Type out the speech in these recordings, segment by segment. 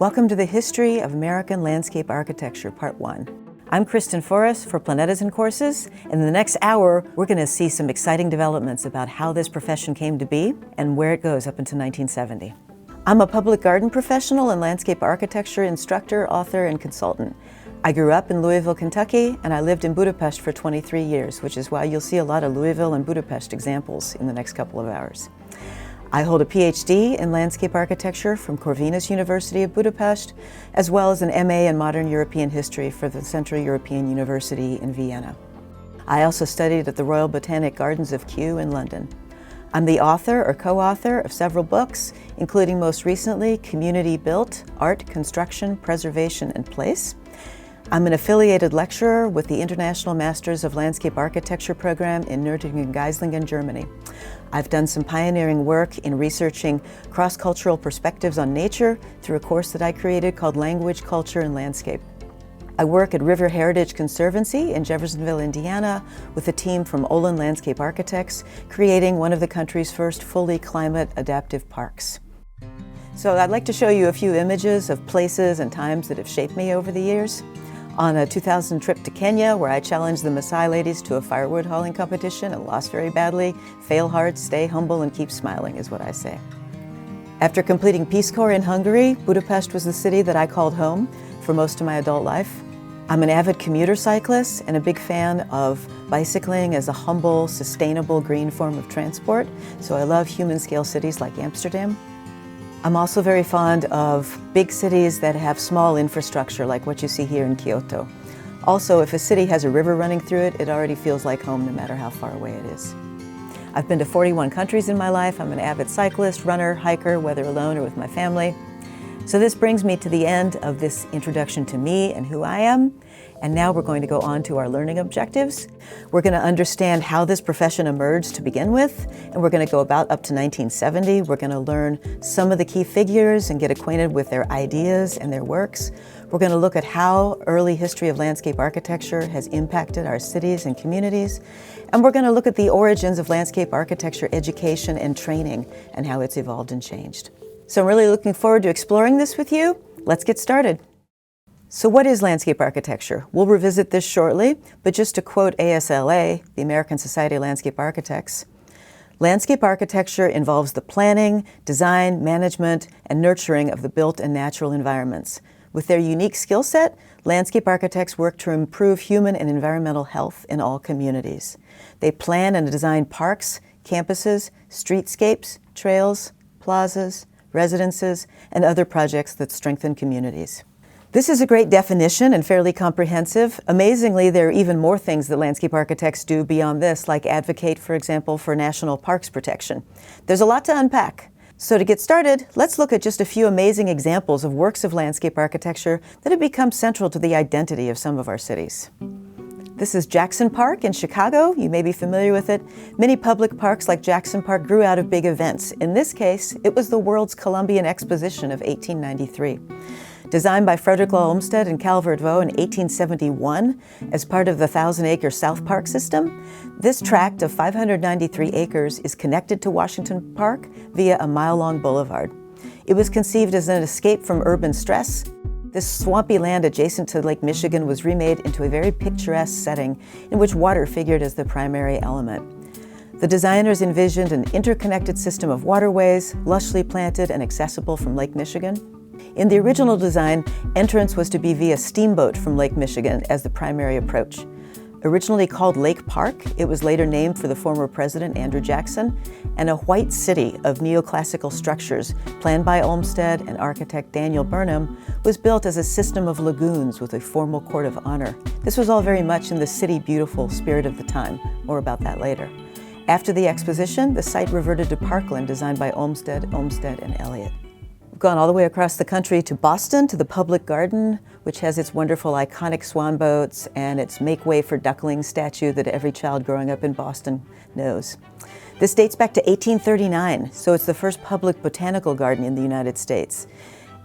Welcome to the History of American Landscape Architecture, Part 1. I'm Kristin Faurest for Planetizen Courses. In the next hour, we're going to see some exciting developments about how this profession came to be and where it goes up until 1970. I'm a public garden professional and landscape architecture instructor, author, and consultant. I grew up in Louisville, Kentucky, and I lived in Budapest for 23 years, which is why you'll see a lot of Louisville and Budapest examples in the next couple of hours. I hold a PhD in landscape architecture from Corvinus University of Budapest, as well as an MA in modern European history for the Central European University in Vienna. I also studied at the Royal Botanic Gardens of Kew in London. I'm the author or co-author of several books, including most recently Community Built, Art, Construction, Preservation, and Place. I'm an affiliated lecturer with the International Masters of Landscape Architecture program in Nürtingen-Geislingen, Germany. I've done some pioneering work in researching cross-cultural perspectives on nature through a course that I created called Language, Culture, and Landscape. I work at River Heritage Conservancy in Jeffersonville, Indiana, with a team from Olin Landscape Architects, creating one of the country's first fully climate-adaptive parks. So I'd like to show you a few images of places and times that have shaped me over the years. On a 2000 trip to Kenya, where I challenged the Maasai ladies to a firewood hauling competition and lost very badly, fail hard, stay humble, and keep smiling is what I say. After completing Peace Corps in Hungary, Budapest was the city that I called home for most of my adult life. I'm an avid commuter cyclist and a big fan of bicycling as a humble, sustainable, green form of transport, so I love human-scale cities like Amsterdam. I'm also very fond of big cities that have small infrastructure, like what you see here in Kyoto. Also, if a city has a river running through it, it already feels like home no matter how far away it is. I've been to 41 countries in my life. I'm an avid cyclist, runner, hiker, whether alone or with my family. So this brings me to the end of this introduction to me and who I am. And now we're going to go on to our learning objectives. We're going to understand how this profession emerged to begin with, and we're going to go about up to 1970. We're going to learn some of the key figures and get acquainted with their ideas and their works. We're going to look at how early history of landscape architecture has impacted our cities and communities. And we're going to look at the origins of landscape architecture education and training and how it's evolved and changed. So I'm really looking forward to exploring this with you. Let's get started. So what is landscape architecture? We'll revisit this shortly, but just to quote ASLA, the American Society of Landscape Architects, landscape architecture involves the planning, design, management, and nurturing of the built and natural environments. With their unique skill set, landscape architects work to improve human and environmental health in all communities. They plan and design parks, campuses, streetscapes, trails, plazas, residences, and other projects that strengthen communities. This is a great definition and fairly comprehensive. Amazingly, there are even more things that landscape architects do beyond this, like advocate, for example, for national parks protection. There's a lot to unpack. So to get started, let's look at just a few amazing examples of works of landscape architecture that have become central to the identity of some of our cities. This is Jackson Park in Chicago. You may be familiar with it. Many public parks like Jackson Park grew out of big events. In this case, it was the World's Columbian Exposition of 1893. Designed by Frederick Law Olmsted and Calvert Vaux in 1871 as part of the 1,000-acre South Park system, this tract of 593 acres is connected to Washington Park via a mile-long boulevard. It was conceived as an escape from urban stress. This swampy land adjacent to Lake Michigan was remade into a very picturesque setting in which water figured as the primary element. The designers envisioned an interconnected system of waterways, lushly planted and accessible from Lake Michigan. In the original design, entrance was to be via steamboat from Lake Michigan as the primary approach. Originally called Lake Park, it was later named for the former president, Andrew Jackson, and a white city of neoclassical structures planned by Olmsted and architect Daniel Burnham was built as a system of lagoons with a formal court of honor. This was all very much in the city beautiful spirit of the time. More about that later. After the exposition, the site reverted to parkland designed by Olmsted, and Elliott. Gone all the way across the country to Boston, to the Public Garden, which has its wonderful iconic swan boats and its Make Way for Ducklings statue that every child growing up in Boston knows. This dates back to 1839, so it's the first public botanical garden in the United States.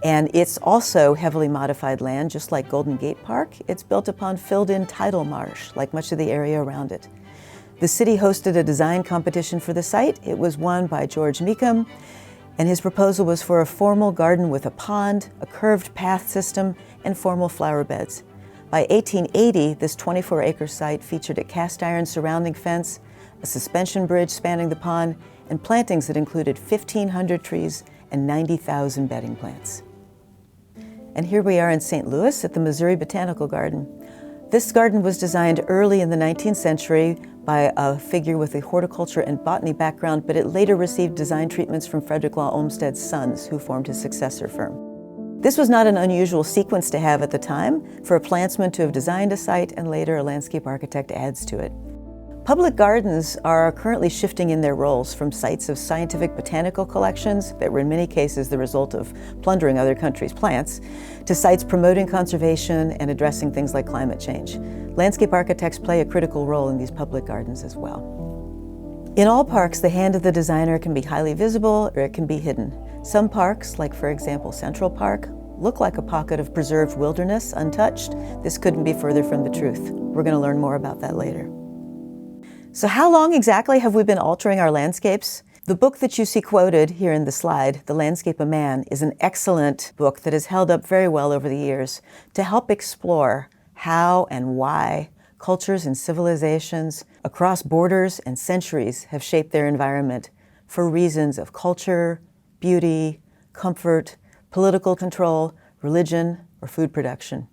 And it's also heavily modified land, just like Golden Gate Park. It's built upon filled-in tidal marsh, like much of the area around it. The city hosted a design competition for the site. It was won by George Meekham. And his proposal was for a formal garden with a pond, a curved path system, and formal flower beds. By 1880, this 24-acre site featured a cast iron surrounding fence, a suspension bridge spanning the pond, and plantings that included 1,500 trees and 90,000 bedding plants. And here we are in St. Louis at the Missouri Botanical Garden. This garden was designed early in the 19th century by a figure with a horticulture and botany background, but it later received design treatments from Frederick Law Olmsted's sons, who formed his successor firm. This was not an unusual sequence to have at the time, for a plantsman to have designed a site and later a landscape architect adds to it. Public gardens are currently shifting in their roles from sites of scientific botanical collections that were in many cases the result of plundering other countries' plants, to sites promoting conservation and addressing things like climate change. Landscape architects play a critical role in these public gardens as well. In all parks, the hand of the designer can be highly visible or it can be hidden. Some parks, like for example Central Park, look like a pocket of preserved wilderness, untouched. This couldn't be further from the truth. We're going to learn more about that later. So how long exactly have we been altering our landscapes? The book that you see quoted here in the slide, The Landscape of Man, is an excellent book that has held up very well over the years to help explore how and why cultures and civilizations across borders and centuries have shaped their environment for reasons of culture, beauty, comfort, political control, religion, or food production.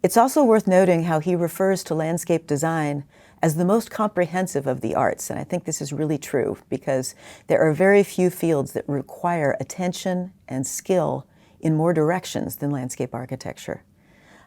It's also worth noting how he refers to landscape design as the most comprehensive of the arts, and I think this is really true because there are very few fields that require attention and skill in more directions than landscape architecture.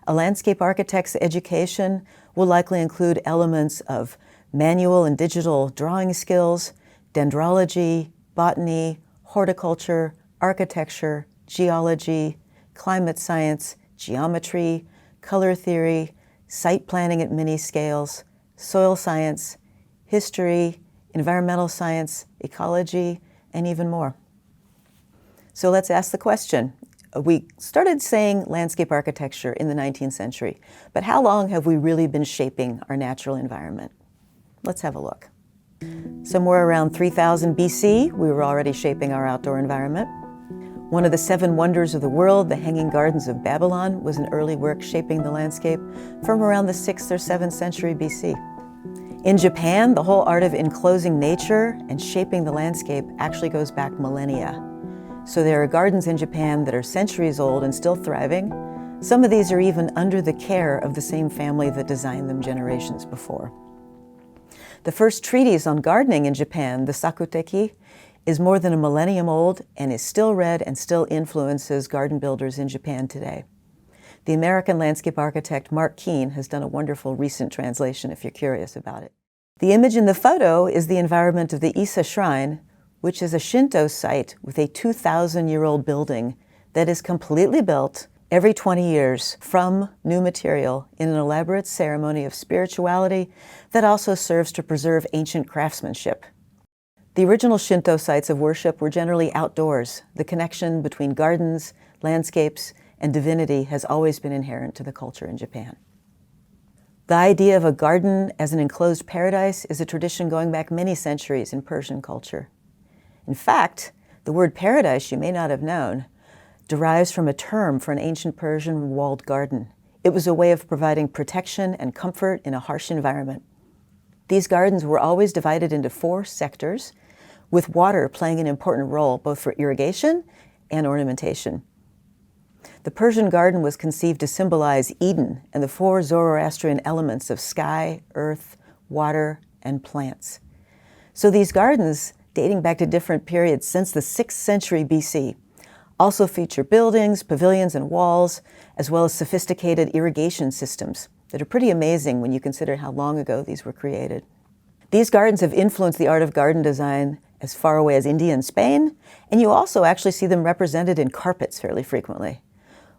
A landscape architect's education will likely include elements of manual and digital drawing skills, dendrology, botany, horticulture, architecture, geology, climate science, geometry, color theory, site planning at many scales, soil science, history, environmental science, ecology, and even more. So let's ask the question. We started saying landscape architecture in the 19th century, but how long have we really been shaping our natural environment? Let's have a look. Somewhere around 3000 BC, we were already shaping our outdoor environment. One of the 7 wonders of the world, the Hanging Gardens of Babylon, was an early work shaping the landscape from around the 6th or 7th century BC. In Japan, the whole art of enclosing nature and shaping the landscape actually goes back millennia. So there are gardens in Japan that are centuries old and still thriving. Some of these are even under the care of the same family that designed them generations before. The first treatise on gardening in Japan, the Sakuteki, is more than a millennium old and is still read and still influences garden builders in Japan today. The American landscape architect Mark Keene has done a wonderful recent translation if you're curious about it. The image in the photo is the environment of the Ise Shrine, which is a Shinto site with a 2,000-year-old building that is completely built every 20 years from new material in an elaborate ceremony of spirituality that also serves to preserve ancient craftsmanship. The original Shinto sites of worship were generally outdoors. The connection between gardens, landscapes, and divinity has always been inherent to the culture in Japan. The idea of a garden as an enclosed paradise is a tradition going back many centuries in Persian culture. In fact, the word paradise, you may not have known, derives from a term for an ancient Persian walled garden. It was a way of providing protection and comfort in a harsh environment. These gardens were always divided into 4 sectors, with water playing an important role both for irrigation and ornamentation. The Persian garden was conceived to symbolize Eden and the 4 Zoroastrian elements of sky, earth, water, and plants. So these gardens, dating back to different periods since the 6th century BC, also feature buildings, pavilions, and walls, as well as sophisticated irrigation systems that are pretty amazing when you consider how long ago these were created. These gardens have influenced the art of garden design as far away as India and Spain, and you also actually see them represented in carpets fairly frequently.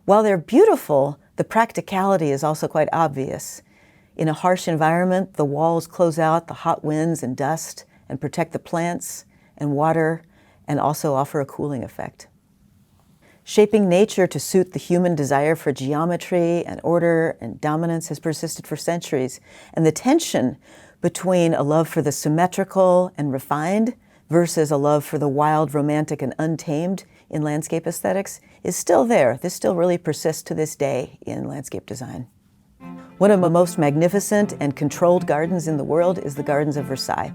While they're beautiful, the practicality is also quite obvious. In a harsh environment, the walls close out the hot winds and dust and protect the plants and water and also offer a cooling effect. Shaping nature to suit the human desire for geometry and order and dominance has persisted for centuries, and the tension between a love for the symmetrical and refined versus a love for the wild, romantic, and untamed in landscape aesthetics is still there. This still really persists to this day in landscape design. One of the most magnificent and controlled gardens in the world is the Gardens of Versailles.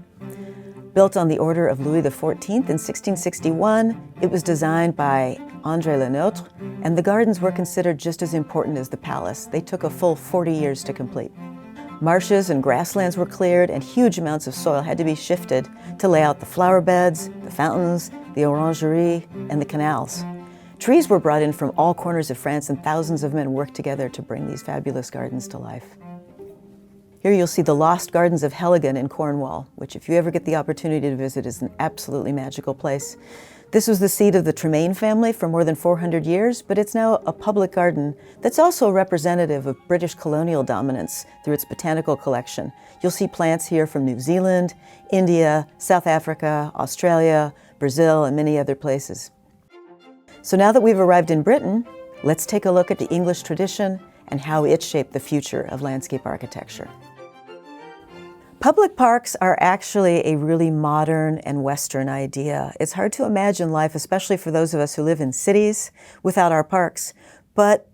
Built on the order of Louis XIV in 1661, it was designed by André Le Nôtre, and the gardens were considered just as important as the palace. They took a full 40 years to complete. Marshes and grasslands were cleared, and huge amounts of soil had to be shifted to lay out the flower beds, the fountains, the orangerie, and the canals. Trees were brought in from all corners of France, and thousands of men worked together to bring these fabulous gardens to life. Here you'll see the lost gardens of Helligan in Cornwall, which if you ever get the opportunity to visit is an absolutely magical place. This was the seat of the Tremaine family for more than 400 years, but it's now a public garden that's also representative of British colonial dominance through its botanical collection. You'll see plants here from New Zealand, India, South Africa, Australia, Brazil, and many other places. So now that we've arrived in Britain, let's take a look at the English tradition and how it shaped the future of landscape architecture. Public parks are actually a really modern and Western idea. It's hard to imagine life, especially for those of us who live in cities, without our parks. But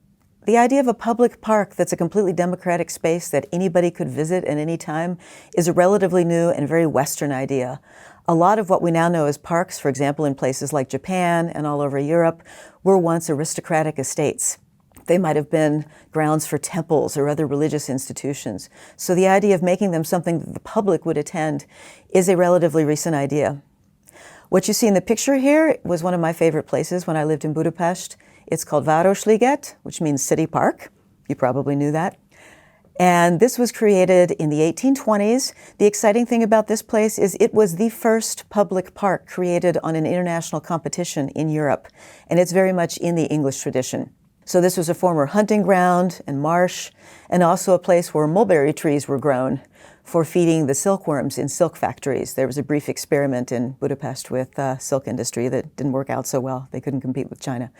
the idea of a public park that's a completely democratic space that anybody could visit at any time is a relatively new and very Western idea. A lot of what we now know as parks, for example, in places like Japan and all over Europe, were once aristocratic estates. They might have been grounds for temples or other religious institutions. So the idea of making them something that the public would attend is a relatively recent idea. What you see in the picture here was one of my favorite places when I lived in Budapest. It's called Városliget, which means city park. You probably knew that. And this was created in the 1820s. The exciting thing about this place is it was the first public park created on an international competition in Europe. And it's very much in the English tradition. So this was a former hunting ground and marsh, and also a place where mulberry trees were grown for feeding the silkworms in silk factories. There was a brief experiment in Budapest with silk industry that didn't work out so well. They couldn't compete with China.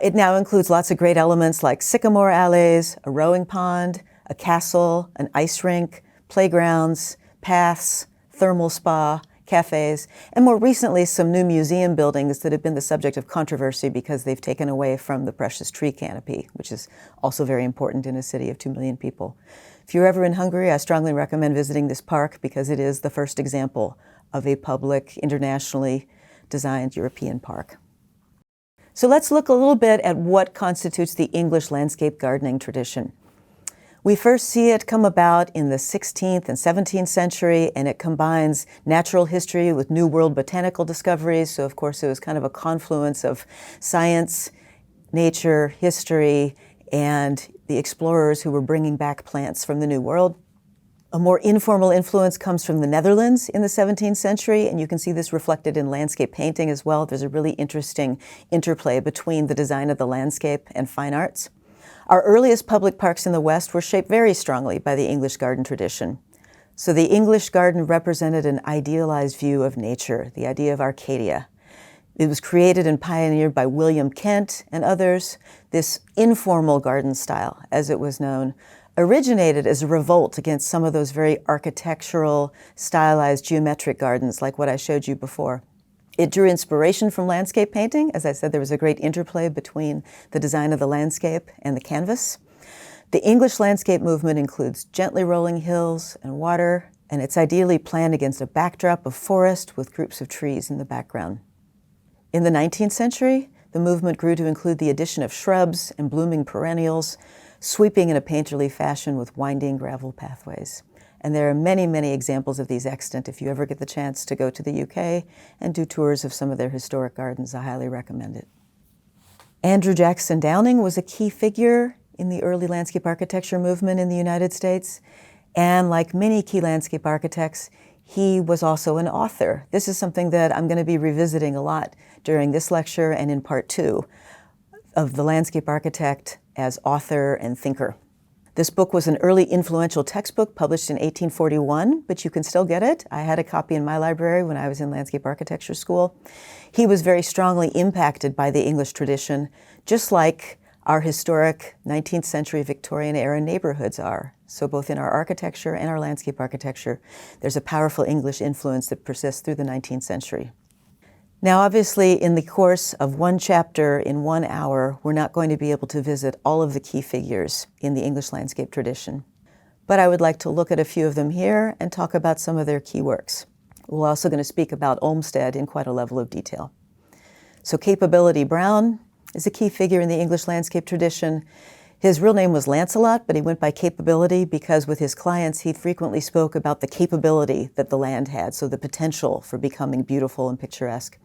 It now includes lots of great elements like sycamore alleys, a rowing pond, a castle, an ice rink, playgrounds, paths, thermal spa, cafes, and more recently some new museum buildings that have been the subject of controversy because they've taken away from the precious tree canopy, which is also very important in a city of 2 million people. If you're ever in Hungary, I strongly recommend visiting this park because it is the first example of a public, internationally designed European park. So let's look a little bit at what constitutes the English landscape gardening tradition. We first see it come about in the 16th and 17th century, and it combines natural history with New World botanical discoveries. So, of course, it was kind of a confluence of science, nature, history, and the explorers who were bringing back plants from the New World. A more informal influence comes from the Netherlands in the 17th century, and you can see this reflected in landscape painting as well. There's a really interesting interplay between the design of the landscape and fine arts. Our earliest public parks in the West were shaped very strongly by the English garden tradition. So the English garden represented an idealized view of nature, the idea of Arcadia. It was created and pioneered by William Kent and others. This informal garden style, as it was known, originated as a revolt against some of those very architectural, stylized, geometric gardens like what I showed you before. It drew inspiration from landscape painting. As I said, there was a great interplay between the design of the landscape and the canvas. The English landscape movement includes gently rolling hills and water, and it's ideally planned against a backdrop of forest with groups of trees in the background. In the 19th century, the movement grew to include the addition of shrubs and blooming perennials, sweeping in a painterly fashion with winding gravel pathways. And there are many, many examples of these extant. If you ever get the chance to go to the UK and do tours of some of their historic gardens, I highly recommend it. Andrew Jackson Downing was a key figure in the early landscape architecture movement in the United States. And like many key landscape architects, he was also an author. This is something that I'm going to be revisiting a lot during this lecture and in part 2 of the landscape architect as author and thinker. This book was an early influential textbook published in 1841, but you can still get it. I had a copy in my library when I was in landscape architecture school. He was very strongly impacted by the English tradition, just like our historic 19th century Victorian era neighborhoods are. So both in our architecture and our landscape architecture, there's a powerful English influence that persists through the 19th century. Now, obviously, in the course of one chapter in 1 hour, we're not going to be able to visit all of the key figures in the English landscape tradition. But I would like to look at a few of them here and talk about some of their key works. We're also going to speak about Olmsted in quite a level of detail. So Capability Brown is a key figure in the English landscape tradition. His real name was Lancelot, but he went by Capability because with his clients, he frequently spoke about the capability that the land had, so the potential for becoming beautiful and picturesque.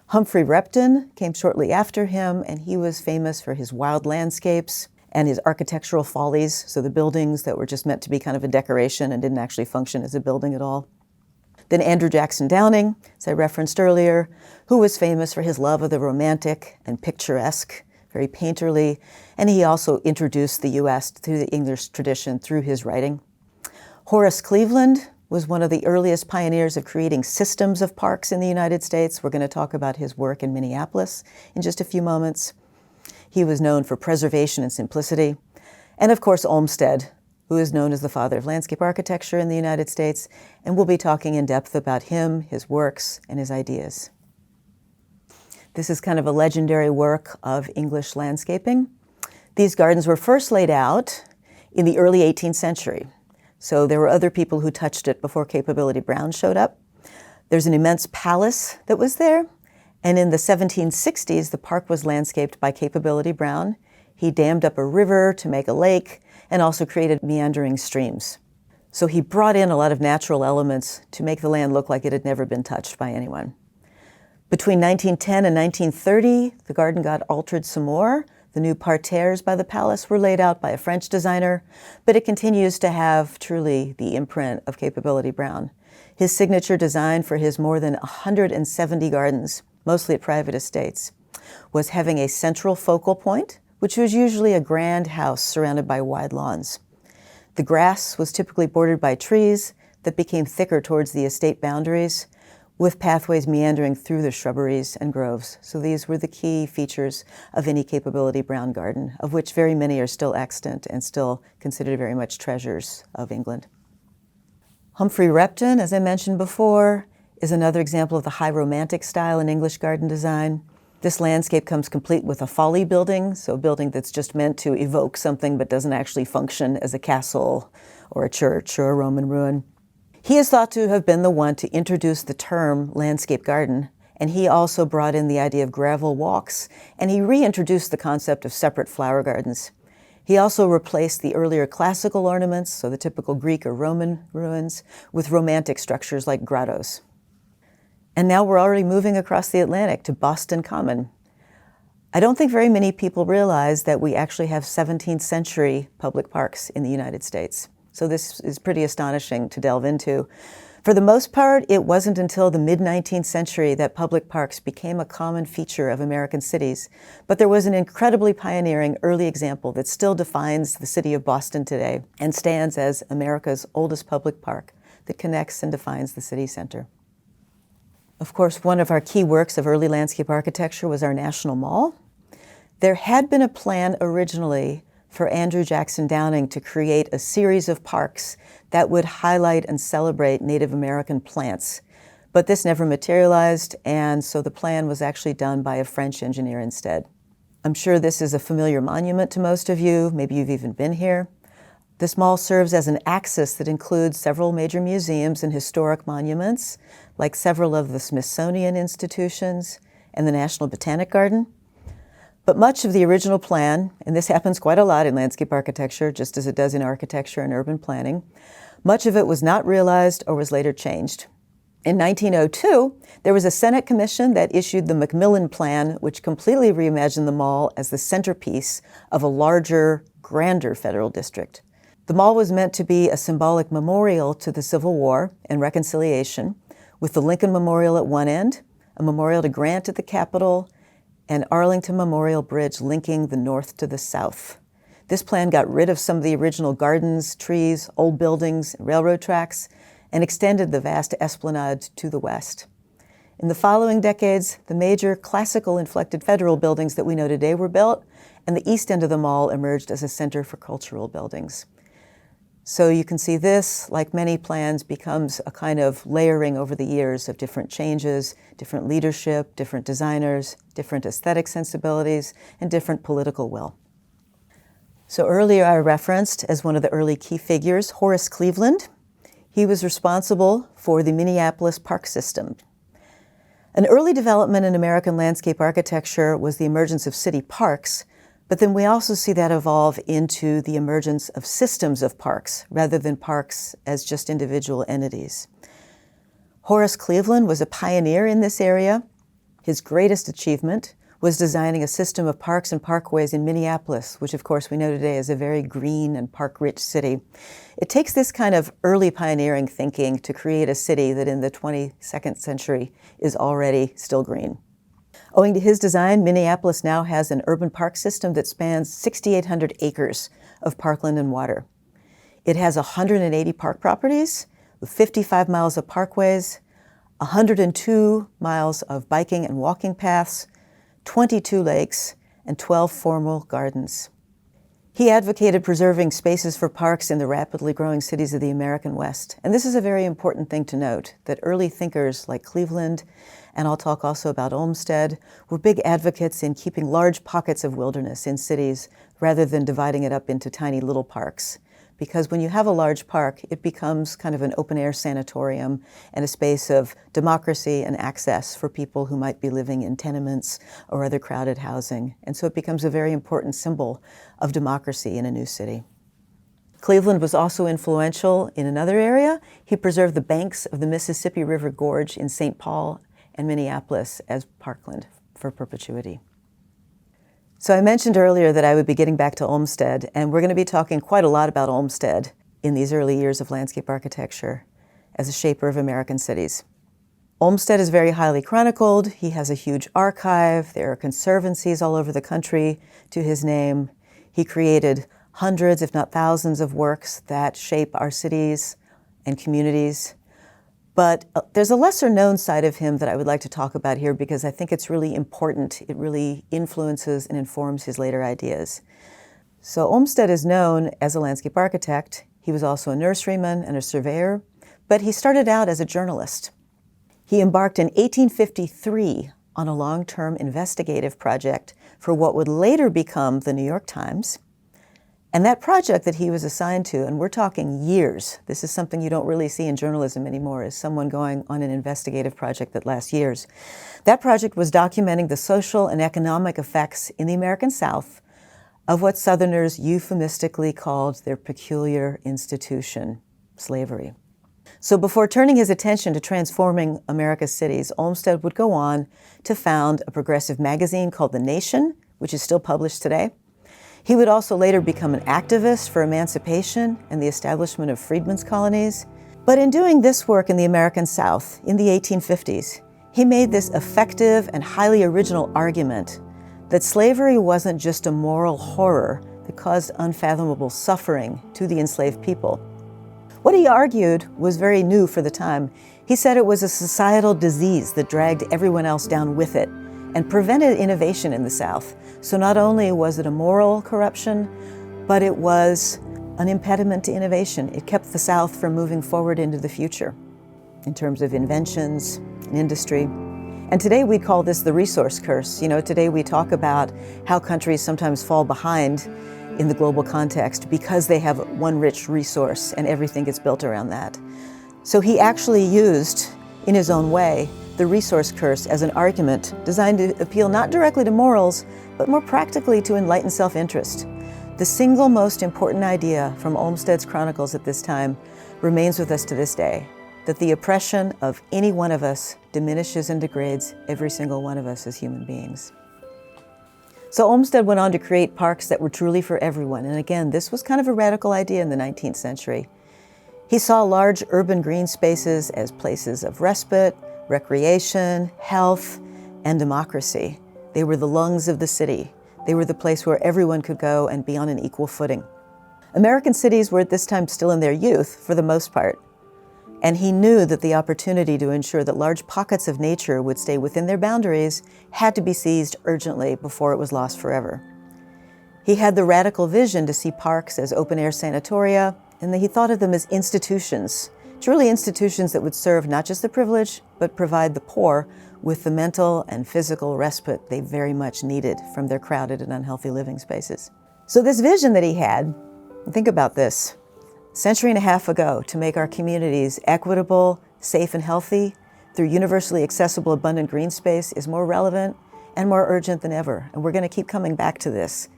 Humphrey Repton came shortly after him, and he was famous for his wild landscapes and his architectural follies, so the buildings that were just meant to be kind of a decoration and didn't actually function as a building at all. Then Andrew Jackson Downing, as I referenced earlier, who was famous for his love of the romantic and picturesque, very painterly, and he also introduced the U.S. to the English tradition through his writing. Horace Cleveland was one of the earliest pioneers of creating systems of parks in the United States. We're going to talk about his work in Minneapolis in just a few moments. He was known for preservation and simplicity. And of course, Olmsted, who is known as the father of landscape architecture in the United States, and we'll be talking in depth about him, his works, and his ideas. This is kind of a legendary work of English landscaping. These gardens were first laid out in the early 18th century. So there were other people who touched it before Capability Brown showed up. There's an immense palace that was there. And in the 1760s, the park was landscaped by Capability Brown. He dammed up a river to make a lake and also created meandering streams. So he brought in a lot of natural elements to make the land look like it had never been touched by anyone. Between 1910 and 1930, the garden got altered some more. The new parterres by the palace were laid out by a French designer, but it continues to have truly the imprint of Capability Brown. His signature design for his more than 170 gardens, mostly at private estates, was having a central focal point, which was usually a grand house surrounded by wide lawns. The grass was typically bordered by trees that became thicker towards the estate boundaries, with pathways meandering through the shrubberies and groves. So these were the key features of any Capability Brown garden, of which very many are still extant and still considered very much treasures of England. Humphrey Repton, as I mentioned before, is another example of the high romantic style in English garden design. This landscape comes complete with a folly building, so a building that's just meant to evoke something but doesn't actually function as a castle or a church or a Roman ruin. He is thought to have been the one to introduce the term landscape garden, and he also brought in the idea of gravel walks, and he reintroduced the concept of separate flower gardens. He also replaced the earlier classical ornaments, so the typical Greek or Roman ruins, with romantic structures like grottos. And now we're already moving across the Atlantic to Boston Common. I don't think very many people realize that we actually have 17th century public parks in the United States. So this is pretty astonishing to delve into. For the most part, it wasn't until the mid-19th century that public parks became a common feature of American cities. But there was an incredibly pioneering early example that still defines the city of Boston today and stands as America's oldest public park that connects and defines the city center. Of course, one of our key works of early landscape architecture was our National Mall. There had been a plan originally for Andrew Jackson Downing to create a series of parks that would highlight and celebrate Native American plants. But this never materialized, and so the plan was actually done by a French engineer instead. I'm sure this is a familiar monument to most of you. Maybe you've even been here. This mall serves as an axis that includes several major museums and historic monuments, like several of the Smithsonian institutions and the National Botanic Garden. But much of the original plan, and this happens quite a lot in landscape architecture, just as it does in architecture and urban planning, much of it was not realized or was later changed. In 1902, there was a Senate commission that issued the Macmillan Plan, which completely reimagined the mall as the centerpiece of a larger, grander federal district. The mall was meant to be a symbolic memorial to the Civil War and reconciliation, with the Lincoln Memorial at one end, a memorial to Grant at the Capitol, and Arlington Memorial Bridge linking the north to the south. This plan got rid of some of the original gardens, trees, old buildings, and railroad tracks, and extended the vast esplanade to the west. In the following decades, the major classical inflected federal buildings that we know today were built, and the east end of the mall emerged as a center for cultural buildings. So you can see this, like many plans, becomes a kind of layering over the years of different changes, different leadership, different designers, different aesthetic sensibilities, and different political will. So earlier I referenced as one of the early key figures, Horace Cleveland. He was responsible for the Minneapolis park system. An early development in American landscape architecture was the emergence of city parks, but then we also see that evolve into the emergence of systems of parks rather than parks as just individual entities. Horace Cleveland was a pioneer in this area. His greatest achievement was designing a system of parks and parkways in Minneapolis, which of course we know today is a very green and park-rich city. It takes this kind of early pioneering thinking to create a city that in the 22nd century is already still green. Owing to his design, Minneapolis now has an urban park system that spans 6,800 acres of parkland and water. It has 180 park properties with 55 miles of parkways, 102 miles of biking and walking paths, 22 lakes, and 12 formal gardens. He advocated preserving spaces for parks in the rapidly growing cities of the American West. And this is a very important thing to note, that early thinkers like Cleveland, and I'll talk also about Olmsted, were big advocates in keeping large pockets of wilderness in cities rather than dividing it up into tiny little parks. Because when you have a large park, it becomes kind of an open-air sanatorium and a space of democracy and access for people who might be living in tenements or other crowded housing. And so it becomes a very important symbol of democracy in a new city. Cleveland was also influential in another area. He preserved the banks of the Mississippi River Gorge in St. Paul and Minneapolis as parkland for perpetuity. So I mentioned earlier that I would be getting back to Olmsted, and we're going to be talking quite a lot about Olmsted in these early years of landscape architecture as a shaper of American cities. Olmsted is very highly chronicled. He has a huge archive. There are conservancies all over the country to his name. He created hundreds, if not thousands, of works that shape our cities and communities. But there's a lesser known side of him that I would like to talk about here because I think it's really important. It really influences and informs his later ideas. So Olmsted is known as a landscape architect. He was also a nurseryman and a surveyor, but he started out as a journalist. He embarked in 1853 on a long-term investigative project for what would later become the New York Times. And that project that he was assigned to, and we're talking years, this is something you don't really see in journalism anymore, is someone going on an investigative project that lasts years. That project was documenting the social and economic effects in the American South of what Southerners euphemistically called their peculiar institution, slavery. So before turning his attention to transforming America's cities, Olmsted would go on to found a progressive magazine called The Nation, which is still published today. He would also later become an activist for emancipation and the establishment of freedmen's colonies. But in doing this work in the American South in the 1850s, he made this effective and highly original argument that slavery wasn't just a moral horror that caused unfathomable suffering to the enslaved people. What he argued was very new for the time. He said it was a societal disease that dragged everyone else down with it and prevented innovation in the South. So not only was it a moral corruption, but it was an impediment to innovation. It kept the South from moving forward into the future in terms of inventions and industry. And today we call this the resource curse. You know, today we talk about how countries sometimes fall behind in the global context because they have one rich resource and everything gets built around that. So he actually used, in his own way, the resource curse as an argument designed to appeal not directly to morals, but more practically to enlighten self-interest. The single most important idea from Olmsted's chronicles at this time remains with us to this day, that the oppression of any one of us diminishes and degrades every single one of us as human beings. So Olmsted went on to create parks that were truly for everyone. And again, this was kind of a radical idea in the 19th century. He saw large urban green spaces as places of respite, recreation, health, and democracy. They were the lungs of the city. They were the place where everyone could go and be on an equal footing. American cities were at this time still in their youth, for the most part. And he knew that the opportunity to ensure that large pockets of nature would stay within their boundaries had to be seized urgently before it was lost forever. He had the radical vision to see parks as open-air sanatoria, and he thought of them as institutions, truly institutions that would serve not just the privileged, but provide the poor with the mental and physical respite they very much needed from their crowded and unhealthy living spaces. So this vision that he had, think about this, a century and a half ago, to make our communities equitable, safe, and healthy through universally accessible, abundant green space is more relevant and more urgent than ever. And we're going to keep coming back to this,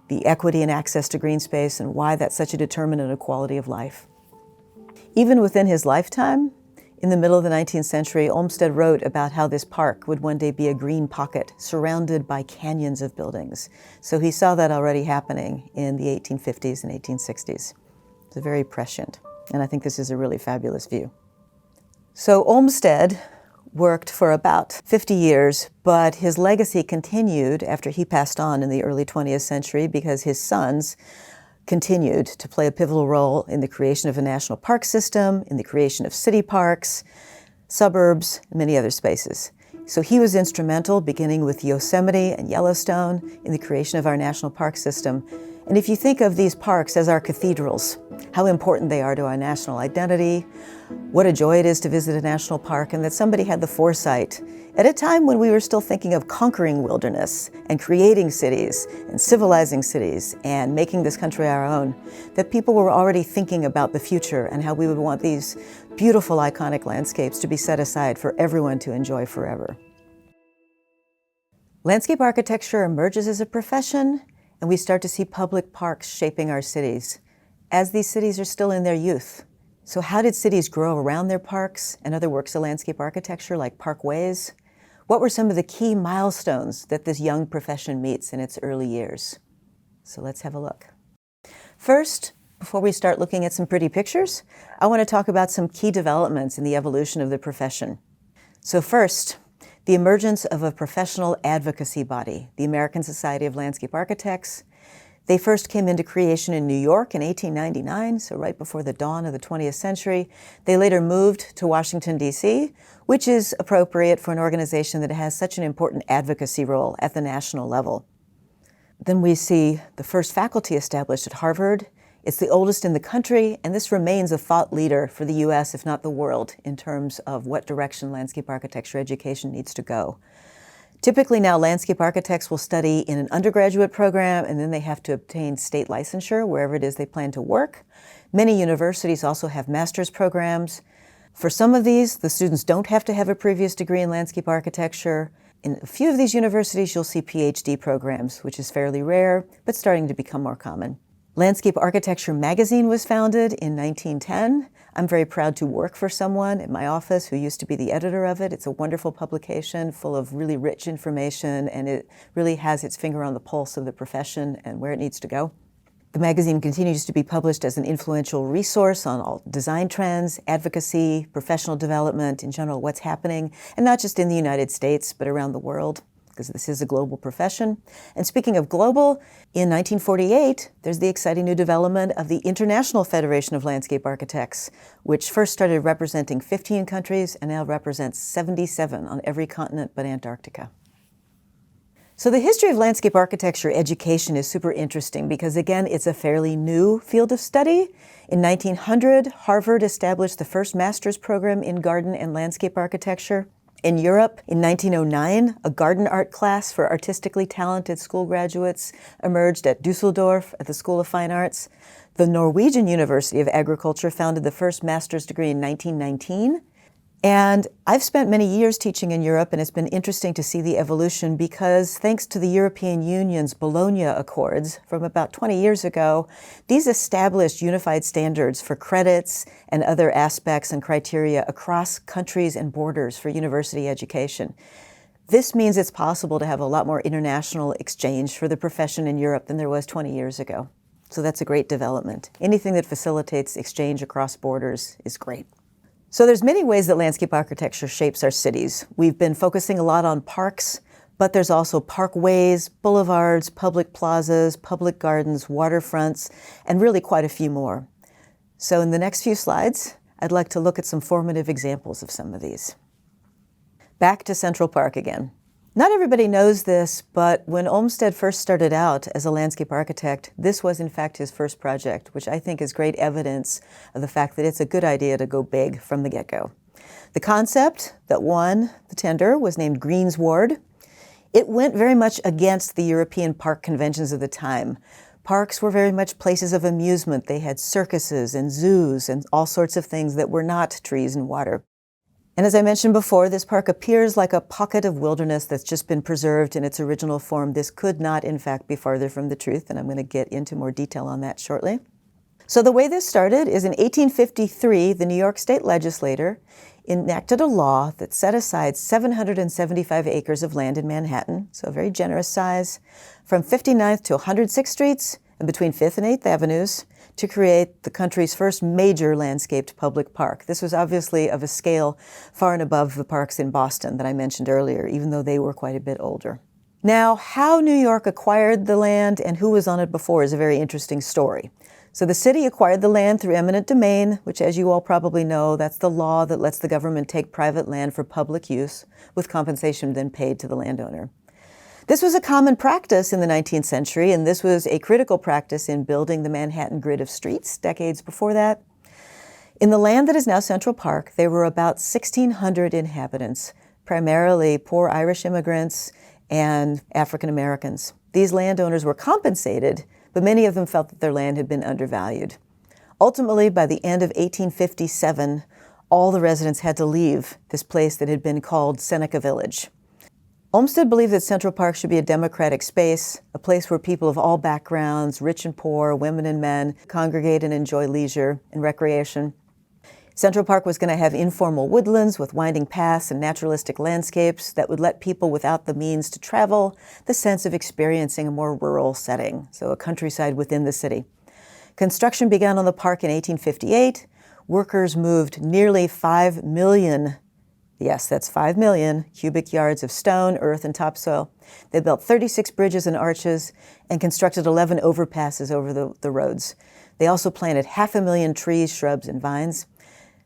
the equity and access to green space and why that's such a determinant of quality of life. Even within his lifetime, in the middle of the 19th century, Olmsted wrote about how this park would one day be a green pocket surrounded by canyons of buildings. So he saw that already happening in the 1850s and 1860s. It's very prescient, and I think this is a really fabulous view. So Olmsted worked for about 50 years, but his legacy continued after he passed on in the early 20th century because his sons continued to play a pivotal role in the creation of a national park system, in the creation of city parks, suburbs, and many other spaces. So he was instrumental, beginning with Yosemite and Yellowstone, in the creation of our national park system. And if you think of these parks as our cathedrals, how important they are to our national identity, what a joy it is to visit a national park, and that somebody had the foresight at a time when we were still thinking of conquering wilderness and creating cities and civilizing cities and making this country our own, that people were already thinking about the future and how we would want these beautiful, iconic landscapes to be set aside for everyone to enjoy forever. Landscape architecture emerges as a profession, and we start to see public parks shaping our cities, as these cities are still in their youth. So how did cities grow around their parks and other works of landscape architecture like parkways? What were some of the key milestones that this young profession meets in its early years? So let's have a look. First, before we start looking at some pretty pictures, I want to talk about some key developments in the evolution of the profession. So first, the emergence of a professional advocacy body, the American Society of Landscape Architects. They first came into creation in New York in 1899, so right before the dawn of the 20th century. They later moved to Washington, D.C., which is appropriate for an organization that has such an important advocacy role at the national level. Then we see the first faculty established at Harvard. It's the oldest in the country, and this remains a thought leader for the U.S., if not the world, in terms of what direction landscape architecture education needs to go. Typically now, landscape architects will study in an undergraduate program, and then they have to obtain state licensure wherever it is they plan to work. Many universities also have master's programs. For some of these, the students don't have to have a previous degree in landscape architecture. In a few of these universities, you'll see PhD programs, which is fairly rare, but starting to become more common. Landscape Architecture magazine was founded in 1910. I'm very proud to work for someone in my office who used to be the editor of it. It's a wonderful publication full of really rich information, and it really has its finger on the pulse of the profession and where it needs to go. The magazine continues to be published as an influential resource on all design trends, advocacy, professional development, in general, what's happening, and not just in the United States, but around the world, because this is a global profession. And speaking of global, in 1948, there's the exciting new development of the International Federation of Landscape Architects, which first started representing 15 countries and now represents 77 on every continent but Antarctica. So the history of landscape architecture education is super interesting because, again, it's a fairly new field of study. In 1900, Harvard established the first master's program in garden and landscape architecture. In Europe, in 1909, a garden art class for artistically talented school graduates emerged at Dusseldorf at the School of Fine Arts. The Norwegian University of Agriculture founded the first master's degree in 1919. And I've spent many years teaching in Europe, and it's been interesting to see the evolution because thanks to the European Union's Bologna Accords from about 20 years ago, these established unified standards for credits and other aspects and criteria across countries and borders for university education. This means it's possible to have a lot more international exchange for the profession in Europe than there was 20 years ago. So that's a great development. Anything that facilitates exchange across borders is great. So there's many ways that landscape architecture shapes our cities. We've been focusing a lot on parks, but there's also parkways, boulevards, public plazas, public gardens, waterfronts, and really quite a few more. So in the next few slides, I'd like to look at some formative examples of some of these. Back to Central Park again. Not everybody knows this, but when Olmsted first started out as a landscape architect, this was in fact his first project, which I think is great evidence of the fact that it's a good idea to go big from the get-go. The concept that won the tender was named Greensward. It went very much against the European park conventions of the time. Parks were very much places of amusement. They had circuses and zoos and all sorts of things that were not trees and water. And as I mentioned before, this park appears like a pocket of wilderness that's just been preserved in its original form. This could not, in fact, be farther from the truth, and I'm going to get into more detail on that shortly. So the way this started is in 1853, the New York State legislature enacted a law that set aside 775 acres of land in Manhattan, so a very generous size, from 59th to 106th Streets and between 5th and 8th Avenues, to create the country's first major landscaped public park. This was obviously of a scale far and above the parks in Boston that I mentioned earlier, even though they were quite a bit older. Now, how New York acquired the land and who was on it before is a very interesting story. So the city acquired the land through eminent domain, which, as you all probably know, that's the law that lets the government take private land for public use, with compensation then paid to the landowner. This was a common practice in the 19th century, and this was a critical practice in building the Manhattan grid of streets decades before that. In the land that is now Central Park, there were about 1,600 inhabitants, primarily poor Irish immigrants and African Americans. These landowners were compensated, but many of them felt that their land had been undervalued. Ultimately, by the end of 1857, all the residents had to leave this place that had been called Seneca Village. Olmsted believed that Central Park should be a democratic space, a place where people of all backgrounds, rich and poor, women and men, congregate and enjoy leisure and recreation. Central Park was going to have informal woodlands with winding paths and naturalistic landscapes that would let people without the means to travel the sense of experiencing a more rural setting, so a countryside within the city. Construction began on the park in 1858. Workers moved nearly 5 million, yes, that's 5 million cubic yards of stone, earth, and topsoil. They built 36 bridges and arches and constructed 11 overpasses over the roads. They also planted 500,000 trees, shrubs, and vines.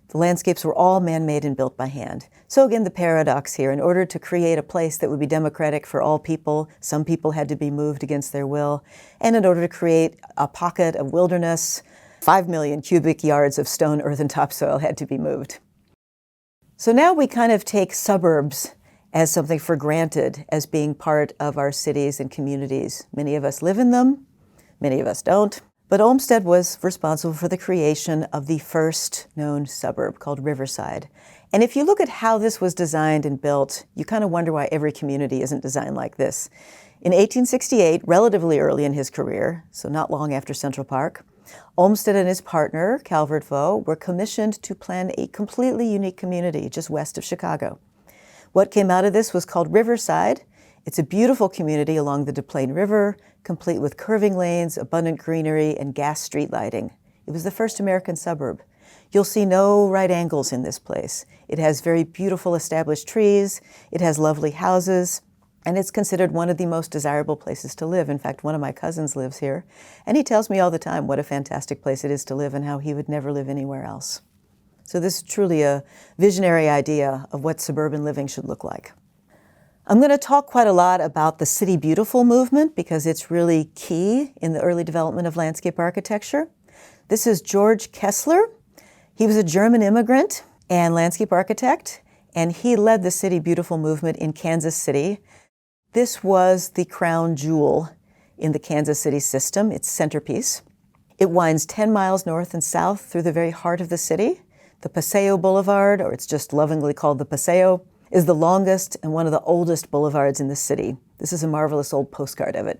The landscapes were all man-made and built by hand. So again, the paradox here, in order to create a place that would be democratic for all people, some people had to be moved against their will. And in order to create a pocket of wilderness, 5 million cubic yards of stone, earth, and topsoil had to be moved. So now we kind of take suburbs as something for granted as being part of our cities and communities. Many of us live in them, many of us don't. But Olmsted was responsible for the creation of the first known suburb called Riverside. And if you look at how this was designed and built, you kind of wonder why every community isn't designed like this. In 1868, relatively early in his career, so not long after Central Park, Olmsted and his partner, Calvert Vaux, were commissioned to plan a completely unique community just west of Chicago. What came out of this was called Riverside. It's a beautiful community along the Des Plaines River, complete with curving lanes, abundant greenery, and gas street lighting. It was the first American suburb. You'll see no right angles in this place. It has very beautiful established trees, it has lovely houses, and it's considered one of the most desirable places to live. In fact, one of my cousins lives here, and he tells me all the time what a fantastic place it is to live and how he would never live anywhere else. So this is truly a visionary idea of what suburban living should look like. I'm going to talk quite a lot about the City Beautiful movement because it's really key in the early development of landscape architecture. This is George Kessler. He was a German immigrant and landscape architect, and he led the City Beautiful movement in Kansas City. This was the crown jewel in the Kansas City system, its centerpiece. It winds 10 miles north and south through the very heart of the city. The Paseo Boulevard, or it's just lovingly called the Paseo, is the longest and one of the oldest boulevards in the city. This is a marvelous old postcard of it.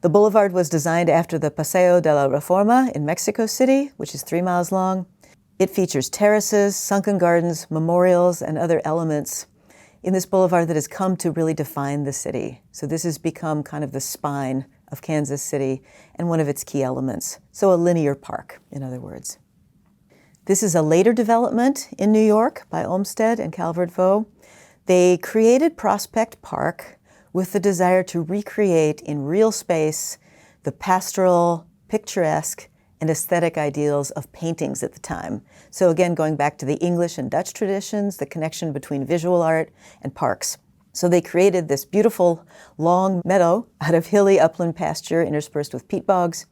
The boulevard was designed after the Paseo de la Reforma in Mexico City, which is 3 miles long. It features terraces, sunken gardens, memorials, and other elements in this boulevard that has come to really define the city. So this has become kind of the spine of Kansas City and one of its key elements. So a linear park, in other words. This is a later development in New York by Olmsted and Calvert Vaux. They created Prospect Park with the desire to recreate in real space the pastoral, picturesque, and aesthetic ideals of paintings at the time. So again, going back to the English and Dutch traditions, the connection between visual art and parks. So they created this beautiful long meadow out of hilly upland pasture interspersed with peat bogs.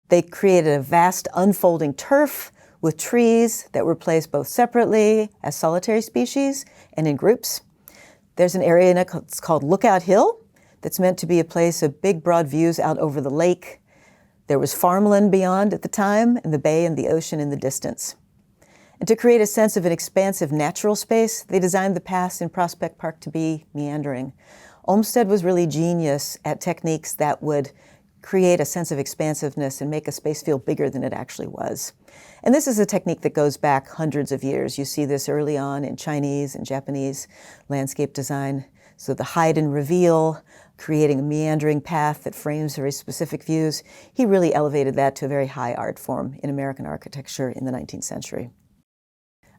They created a vast unfolding turf with trees that were placed both separately as solitary species and in groups. There's an area in it that's called Lookout Hill that's meant to be a place of big broad views out over the lake. There was farmland beyond at the time, and the bay and the ocean in the distance. And to create a sense of an expansive natural space, they designed the paths in Prospect Park to be meandering. Olmsted was really genius at techniques that would create a sense of expansiveness and make a space feel bigger than it actually was. And this is a technique that goes back hundreds of years. You see this early on in Chinese and Japanese landscape design. So the hide and reveal, creating a meandering path that frames very specific views. He really elevated that to a very high art form in American architecture in the 19th century.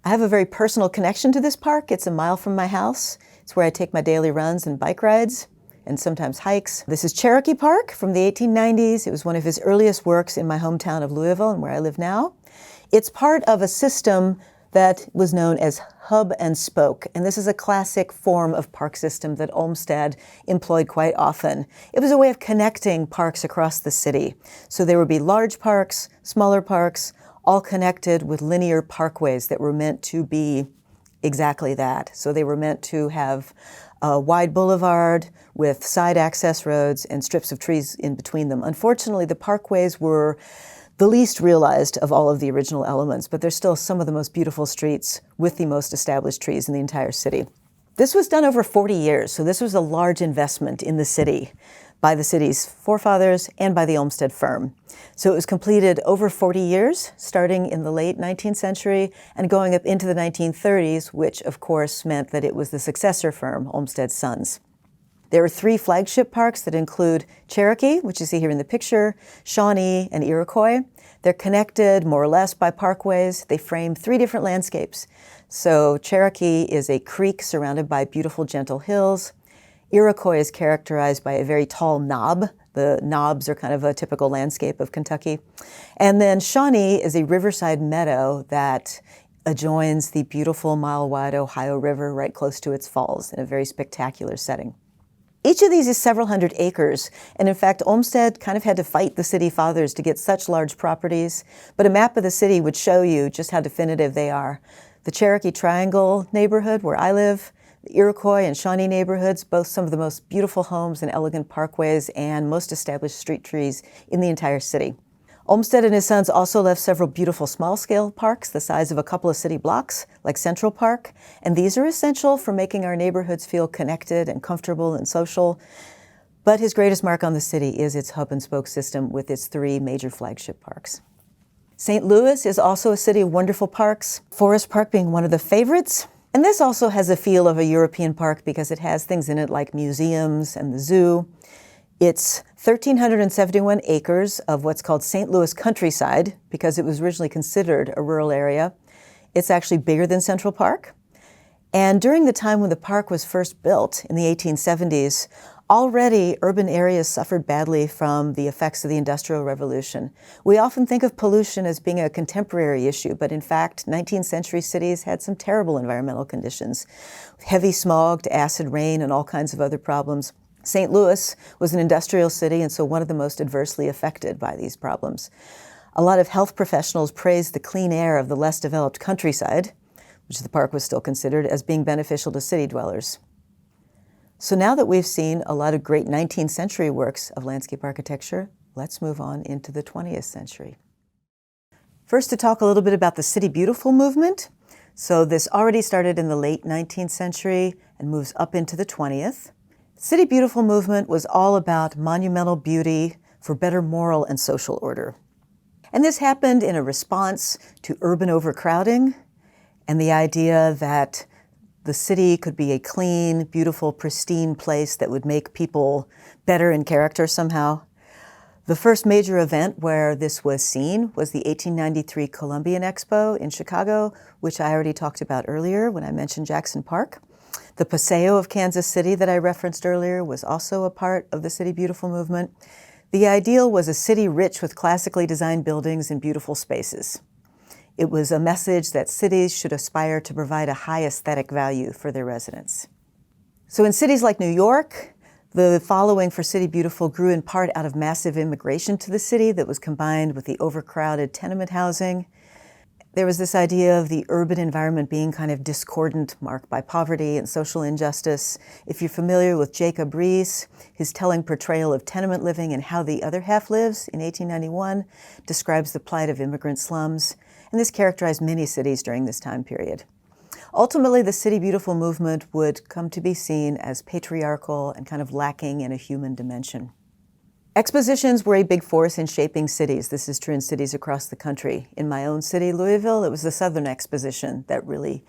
I have a very personal connection to this park. It's a mile from my house. It's where I take my daily runs and bike rides and sometimes hikes. This is Cherokee Park from the 1890s. It was one of his earliest works in my hometown of Louisville and where I live now. It's part of a system that was known as hub and spoke. And this is a classic form of park system that Olmsted employed quite often. It was a way of connecting parks across the city. So there would be large parks, smaller parks, all connected with linear parkways that were meant to be exactly that. So they were meant to have a wide boulevard with side access roads and strips of trees in between them. Unfortunately, the parkways were the least realized of all of the original elements, but they're still some of the most beautiful streets with the most established trees in the entire city. This was done over 40 years, so this was a large investment in the city by the city's forefathers and by the Olmsted firm. So it was completed over 40 years, starting in the late 19th century and going up into the 1930s, which of course meant that it was the successor firm, Olmsted's Sons. There are 3 flagship parks that include Cherokee, which you see here in the picture, Shawnee, and Iroquois. They're connected more or less by parkways. They frame 3 different landscapes. So Cherokee is a creek surrounded by beautiful, gentle hills. Iroquois is characterized by a very tall knob. The knobs are kind of a typical landscape of Kentucky. And then Shawnee is a riverside meadow that adjoins the beautiful mile-wide Ohio River right close to its falls in a very spectacular setting. Each of these is several hundred acres, and in fact, Olmsted kind of had to fight the city fathers to get such large properties, but a map of the city would show you just how definitive they are. The Cherokee Triangle neighborhood, where I live, the Iroquois and Shawnee neighborhoods, both some of the most beautiful homes and elegant parkways and most established street trees in the entire city. Olmsted and his sons also left several beautiful small-scale parks the size of a couple of city blocks, like Central Park, and these are essential for making our neighborhoods feel connected and comfortable and social. But his greatest mark on the city is its hub-and-spoke system with its 3 major flagship parks. St. Louis is also a city of wonderful parks, Forest Park being one of the favorites. And this also has a feel of a European park because it has things in it like museums and the zoo. It's 1,371 acres of what's called St. Louis countryside because it was originally considered a rural area. It's actually bigger than Central Park. And during the time when the park was first built in the 1870s, already urban areas suffered badly from the effects of the Industrial Revolution. We often think of pollution as being a contemporary issue, but in fact, 19th century cities had some terrible environmental conditions. Heavy smog to acid rain and all kinds of other problems. St. Louis was an industrial city and so one of the most adversely affected by these problems. A lot of health professionals praised the clean air of the less developed countryside, which the park was still considered, as being beneficial to city dwellers. So now that we've seen a lot of great 19th century works of landscape architecture, let's move on into the 20th century. First, to talk a little bit about the City Beautiful movement. So this already started in the late 19th century and moves up into the 20th. City Beautiful movement was all about monumental beauty for better moral and social order. And this happened in a response to urban overcrowding and the idea that the city could be a clean, beautiful, pristine place that would make people better in character somehow. The first major event where this was seen was the 1893 Columbian Expo in Chicago, which I already talked about earlier when I mentioned Jackson Park. The Paseo of Kansas City that I referenced earlier was also a part of the City Beautiful movement. The ideal was a city rich with classically designed buildings and beautiful spaces. It was a message that cities should aspire to provide a high aesthetic value for their residents. So in cities like New York, the following for City Beautiful grew in part out of massive immigration to the city that was combined with the overcrowded tenement housing. There was this idea of the urban environment being kind of discordant, marked by poverty and social injustice. If you're familiar with Jacob Riis, his telling portrayal of tenement living and How the Other Half Lives in 1891 describes the plight of immigrant slums, and this characterized many cities during this time period. Ultimately, the City Beautiful movement would come to be seen as patriarchal and kind of lacking in a human dimension. Expositions were a big force in shaping cities. This is true in cities across the country. In my own city, Louisville, it was the Southern Exposition that really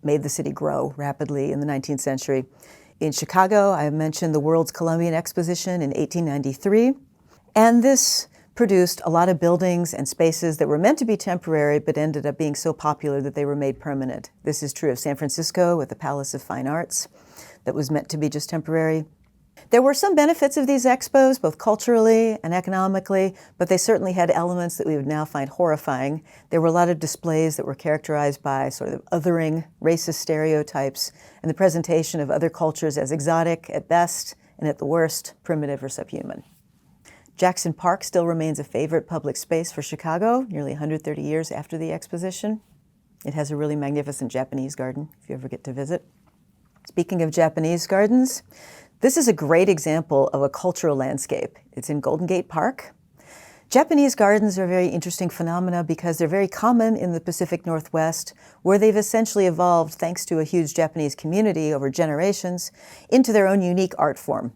made the city grow rapidly in the 19th century. In Chicago, I mentioned the World's Columbian Exposition in 1893, and this produced a lot of buildings and spaces that were meant to be temporary but ended up being so popular that they were made permanent. This is true of San Francisco with the Palace of Fine Arts that was meant to be just temporary. There were some benefits of these expos, both culturally and economically, but they certainly had elements that we would now find horrifying. There were a lot of displays that were characterized by sort of othering, racist stereotypes, and the presentation of other cultures as exotic at best, and at the worst, primitive or subhuman. Jackson Park still remains a favorite public space for Chicago, nearly 130 years after the exposition. It has a really magnificent Japanese garden, if you ever get to visit. Speaking of Japanese gardens, this is a great example of a cultural landscape. It's in Golden Gate Park. Japanese gardens are a very interesting phenomena because they're very common in the Pacific Northwest, where they've essentially evolved, thanks to a huge Japanese community over generations, into their own unique art form.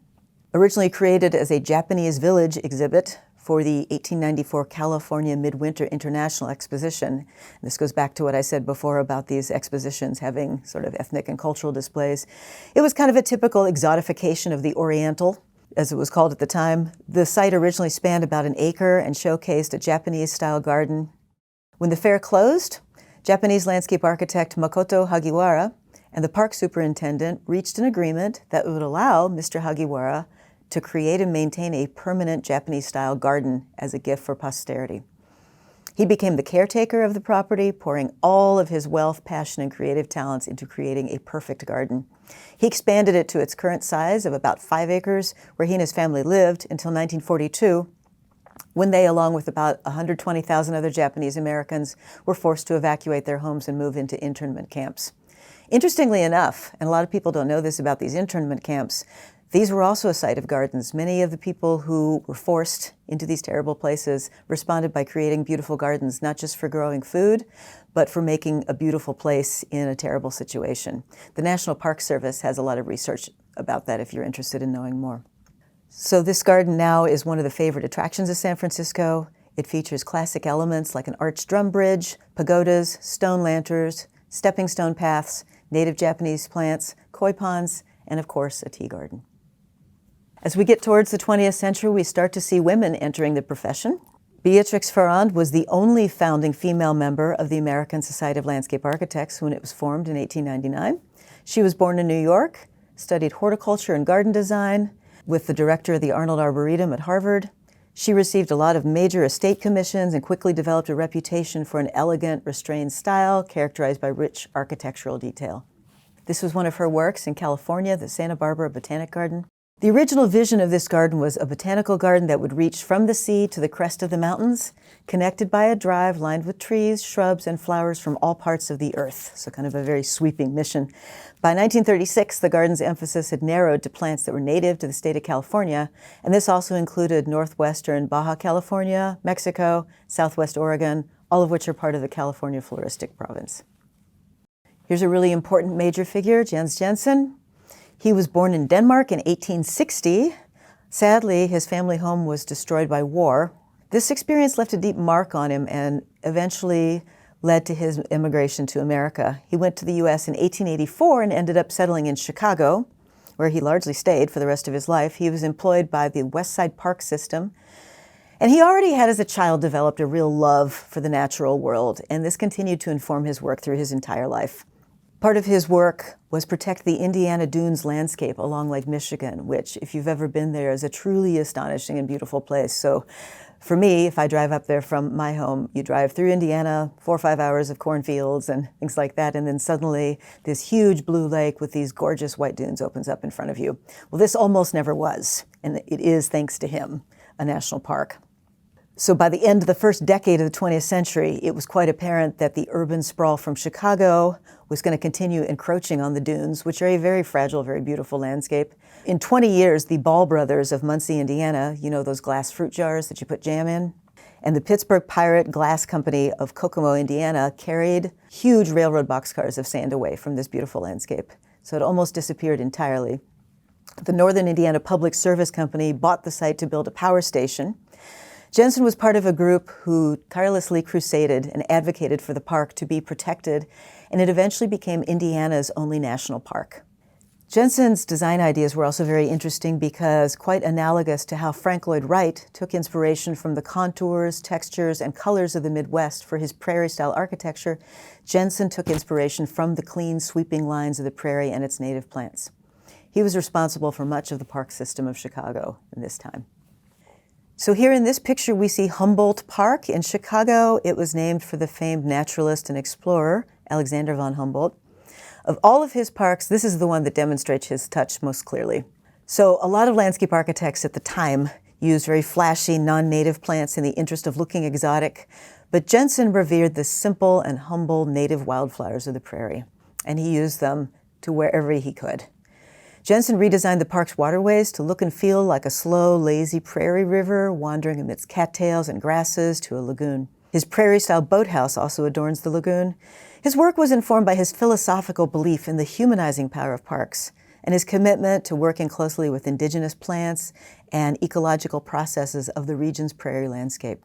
Originally created as a Japanese village exhibit for the 1894 California Midwinter International Exposition. This goes back to what I said before about these expositions having sort of ethnic and cultural displays. It was kind of a typical exotification of the Oriental, as it was called at the time. The site originally spanned about an acre and showcased a Japanese-style garden. When the fair closed, Japanese landscape architect Makoto Hagiwara and the park superintendent reached an agreement that would allow Mr. Hagiwara to create and maintain a permanent Japanese-style garden as a gift for posterity. He became the caretaker of the property, pouring all of his wealth, passion, and creative talents into creating a perfect garden. He expanded it to its current size of about 5 acres, where he and his family lived until 1942, when they, along with about 120,000 other Japanese Americans, were forced to evacuate their homes and move into internment camps. Interestingly enough, and a lot of people don't know this about these internment camps, these were also a site of gardens. Many of the people who were forced into these terrible places responded by creating beautiful gardens, not just for growing food, but for making a beautiful place in a terrible situation. The National Park Service has a lot of research about that if you're interested in knowing more. So this garden now is one of the favorite attractions of San Francisco. It features classic elements like an arched drum bridge, pagodas, stone lanterns, stepping stone paths, native Japanese plants, koi ponds, and of course, a tea garden. As we get towards the 20th century, we start to see women entering the profession. Beatrix Farrand was the only founding female member of the American Society of Landscape Architects when it was formed in 1899. She was born in New York, studied horticulture and garden design with the director of the Arnold Arboretum at Harvard. She received a lot of major estate commissions and quickly developed a reputation for an elegant, restrained style characterized by rich architectural detail. This was one of her works in California, the Santa Barbara Botanic Garden. The original vision of this garden was a botanical garden that would reach from the sea to the crest of the mountains, connected by a drive lined with trees, shrubs, and flowers from all parts of the earth, so kind of a very sweeping mission. By 1936, the garden's emphasis had narrowed to plants that were native to the state of California, and this also included northwestern Baja California, Mexico, southwest Oregon, all of which are part of the California Floristic Province. Here's a really important major figure, Jens Jensen. He was born in Denmark in 1860. Sadly, his family home was destroyed by war. This experience left a deep mark on him and eventually led to his immigration to America. He went to the U.S. in 1884 and ended up settling in Chicago, where he largely stayed for the rest of his life. He was employed by the West Side Park system. And he already had, as a child, developed a real love for the natural world, and this continued to inform his work through his entire life. Part of his work was protect the Indiana Dunes landscape along Lake Michigan, which, if you've ever been there, is a truly astonishing and beautiful place. So for me, if I drive up there from my home, you drive through Indiana, 4 or 5 hours of cornfields and things like that, and then suddenly this huge blue lake with these gorgeous white dunes opens up in front of you. Well, this almost never was, and it is, thanks to him, a national park. So by the end of the first decade of the 20th century, it was quite apparent that the urban sprawl from Chicago was going to continue encroaching on the dunes, which are a very fragile, very beautiful landscape. In 20 years, the Ball brothers of Muncie, Indiana, you know those glass fruit jars that you put jam in? And the Pittsburgh Pirate Glass Company of Kokomo, Indiana, carried huge railroad boxcars of sand away from this beautiful landscape. So it almost disappeared entirely. The Northern Indiana Public Service Company bought the site to build a power station. Jensen was part of a group who tirelessly crusaded and advocated for the park to be protected, and it eventually became Indiana's only national park. Jensen's design ideas were also very interesting because, quite analogous to how Frank Lloyd Wright took inspiration from the contours, textures, and colors of the Midwest for his prairie-style architecture, Jensen took inspiration from the clean, sweeping lines of the prairie and its native plants. He was responsible for much of the park system of Chicago in this time. So here in this picture, we see Humboldt Park in Chicago. It was named for the famed naturalist and explorer, Alexander von Humboldt. Of all of his parks, this is the one that demonstrates his touch most clearly. So a lot of landscape architects at the time used very flashy, non-native plants in the interest of looking exotic, but Jensen revered the simple and humble native wildflowers of the prairie, and he used them to wherever he could. Jensen redesigned the park's waterways to look and feel like a slow, lazy prairie river wandering amidst cattails and grasses to a lagoon. His prairie-style boathouse also adorns the lagoon. His work was informed by his philosophical belief in the humanizing power of parks and his commitment to working closely with indigenous plants and ecological processes of the region's prairie landscape.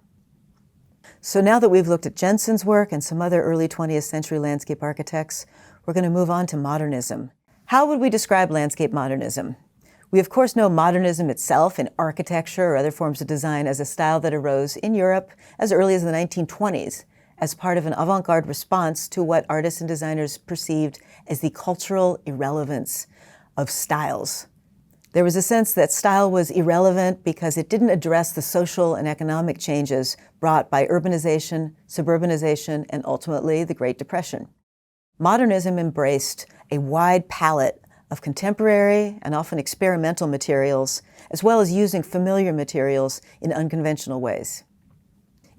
So now that we've looked at Jensen's work and some other early 20th century landscape architects, we're going to move on to modernism. How would we describe landscape modernism? We of course know modernism itself in architecture or other forms of design as a style that arose in Europe as early as the 1920s as part of an avant-garde response to what artists and designers perceived as the cultural irrelevance of styles. There was a sense that style was irrelevant because it didn't address the social and economic changes brought by urbanization, suburbanization, and ultimately the Great Depression. Modernism embraced a wide palette of contemporary and often experimental materials, as well as using familiar materials in unconventional ways.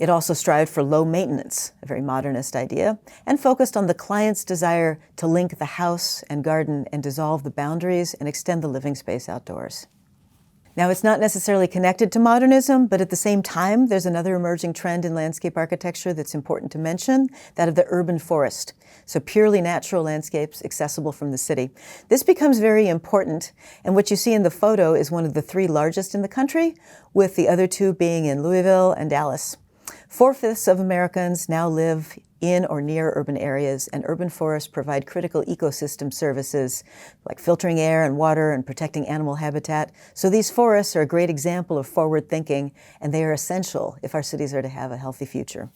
It also strived for low maintenance, a very modernist idea, and focused on the client's desire to link the house and garden and dissolve the boundaries and extend the living space outdoors. Now, it's not necessarily connected to modernism, but at the same time, there's another emerging trend in landscape architecture that's important to mention, that of the urban forest. So purely natural landscapes accessible from the city. This becomes very important, and what you see in the photo is one of the 3 largest in the country, with the other 2 being in Louisville and Dallas. 4/5 of Americans now live in or near urban areas, and urban forests provide critical ecosystem services like filtering air and water and protecting animal habitat. So these forests are a great example of forward thinking, and they are essential if our cities are to have a healthy future.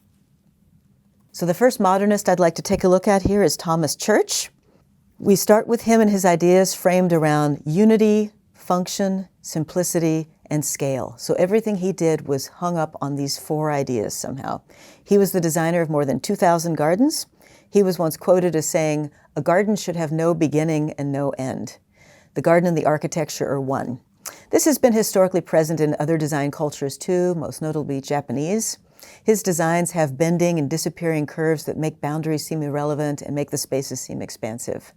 So the first modernist I'd like to take a look at here is Thomas Church. We start with him and his ideas framed around unity, function, simplicity, and scale. So everything he did was hung up on these 4 ideas somehow. He was the designer of more than 2,000 gardens. He was once quoted as saying, "A garden should have no beginning and no end. The garden and the architecture are one." This has been historically present in other design cultures too, most notably Japanese. His designs have bending and disappearing curves that make boundaries seem irrelevant and make the spaces seem expansive.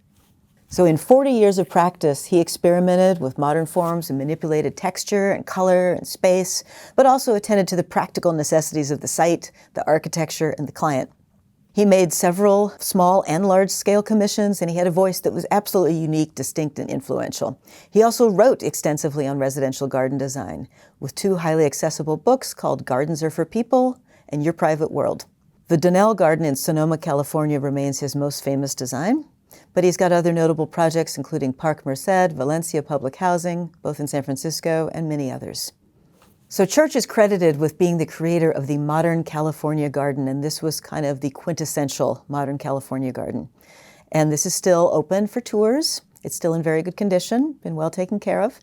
So in 40 years of practice, he experimented with modern forms and manipulated texture and color and space, but also attended to the practical necessities of the site, the architecture, and the client. He made several small and large-scale commissions, and he had a voice that was absolutely unique, distinct, and influential. He also wrote extensively on residential garden design, with 2 highly accessible books called Gardens Are for People and Your Private World. The Donnell Garden in Sonoma, California remains his most famous design, but he's got other notable projects including Park Merced, Valencia Public Housing, both in San Francisco, and many others. So Church is credited with being the creator of the modern California garden, and this was kind of the quintessential modern California garden. and this is still open for tours. It's still in very good condition, been well taken care of.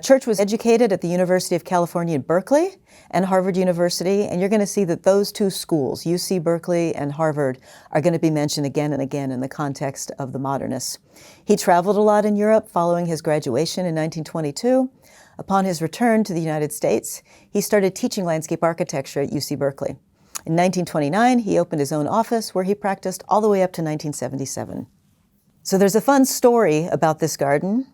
Church was educated at the University of California at Berkeley and Harvard University, and you're going to see that those two schools, UC Berkeley and Harvard, are going to be mentioned again and again in the context of the modernists. He traveled a lot in Europe following his graduation in 1922. Upon his return to the United States, he started teaching landscape architecture at UC Berkeley. In 1929, he opened his own office where he practiced all the way up to 1977. So there's a fun story about this garden.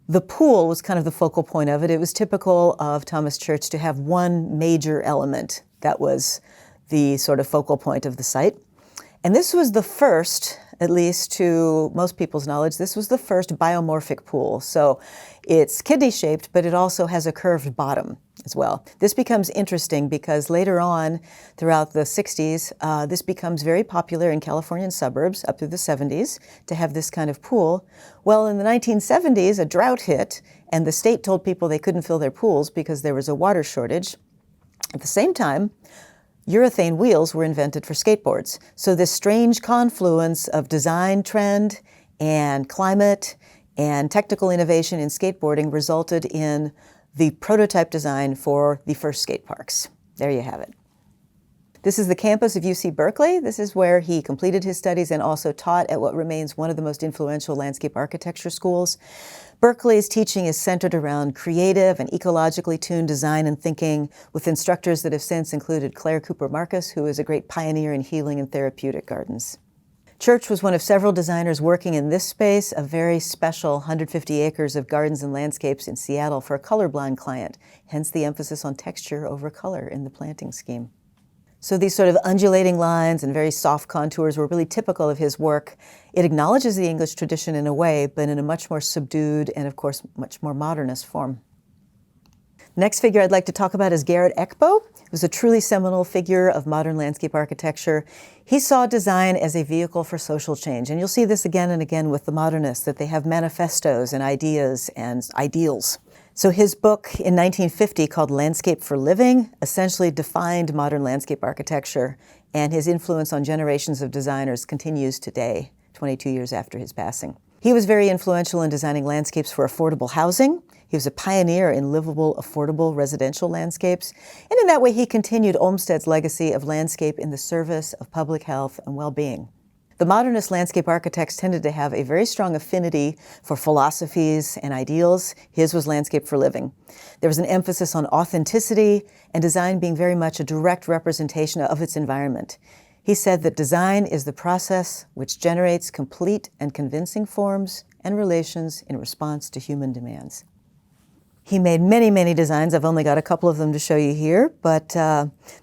The pool was kind of the focal point of it. It was typical of Thomas Church to have one major element that was the sort of focal point of the site. And this was the first, at least to most people's knowledge, this was the first biomorphic pool. So it's kidney-shaped, but it also has a curved bottom as well. This becomes interesting because later on, throughout the 60s, this becomes very popular in Californian suburbs up through the 70s to have this kind of pool. Well, in the 1970s, a drought hit, and the state told people they couldn't fill their pools because there was a water shortage. At the same time, urethane wheels were invented for skateboards. So this strange confluence of design trend and climate and technical innovation in skateboarding resulted in the prototype design for the first skate parks. There you have it. This is the campus of UC Berkeley. This is where he completed his studies and also taught at what remains one of the most influential landscape architecture schools. Berkeley's teaching is centered around creative and ecologically tuned design and thinking, with instructors that have since included Claire Cooper Marcus, who is a great pioneer in healing and therapeutic gardens. Church was one of several designers working in this space, a very special 150 acres of gardens and landscapes in Seattle for a colorblind client, hence the emphasis on texture over color in the planting scheme. So these sort of undulating lines and very soft contours were really typical of his work. It acknowledges the English tradition in a way, but in a much more subdued and, of course, much more modernist form. Next figure I'd like to talk about is Gerrit Ekbo, who was a truly seminal figure of modern landscape architecture. He saw design as a vehicle for social change, and you'll see this again and again with the modernists, that they have manifestos and ideas and ideals. So his book in 1950 called Landscape for Living essentially defined modern landscape architecture, and his influence on generations of designers continues today, 22 years after his passing. He was very influential in designing landscapes for affordable housing. He was a pioneer in livable, affordable residential landscapes, and in that way he continued Olmsted's legacy of landscape in the service of public health and well-being. The modernist landscape architects tended to have a very strong affinity for philosophies and ideals. His was Landscape for Living. There was an emphasis on authenticity and design being very much a direct representation of its environment. He said that design is the process which generates complete and convincing forms and relations in response to human demands. He made many, many designs. I've only got a couple of them to show you here, but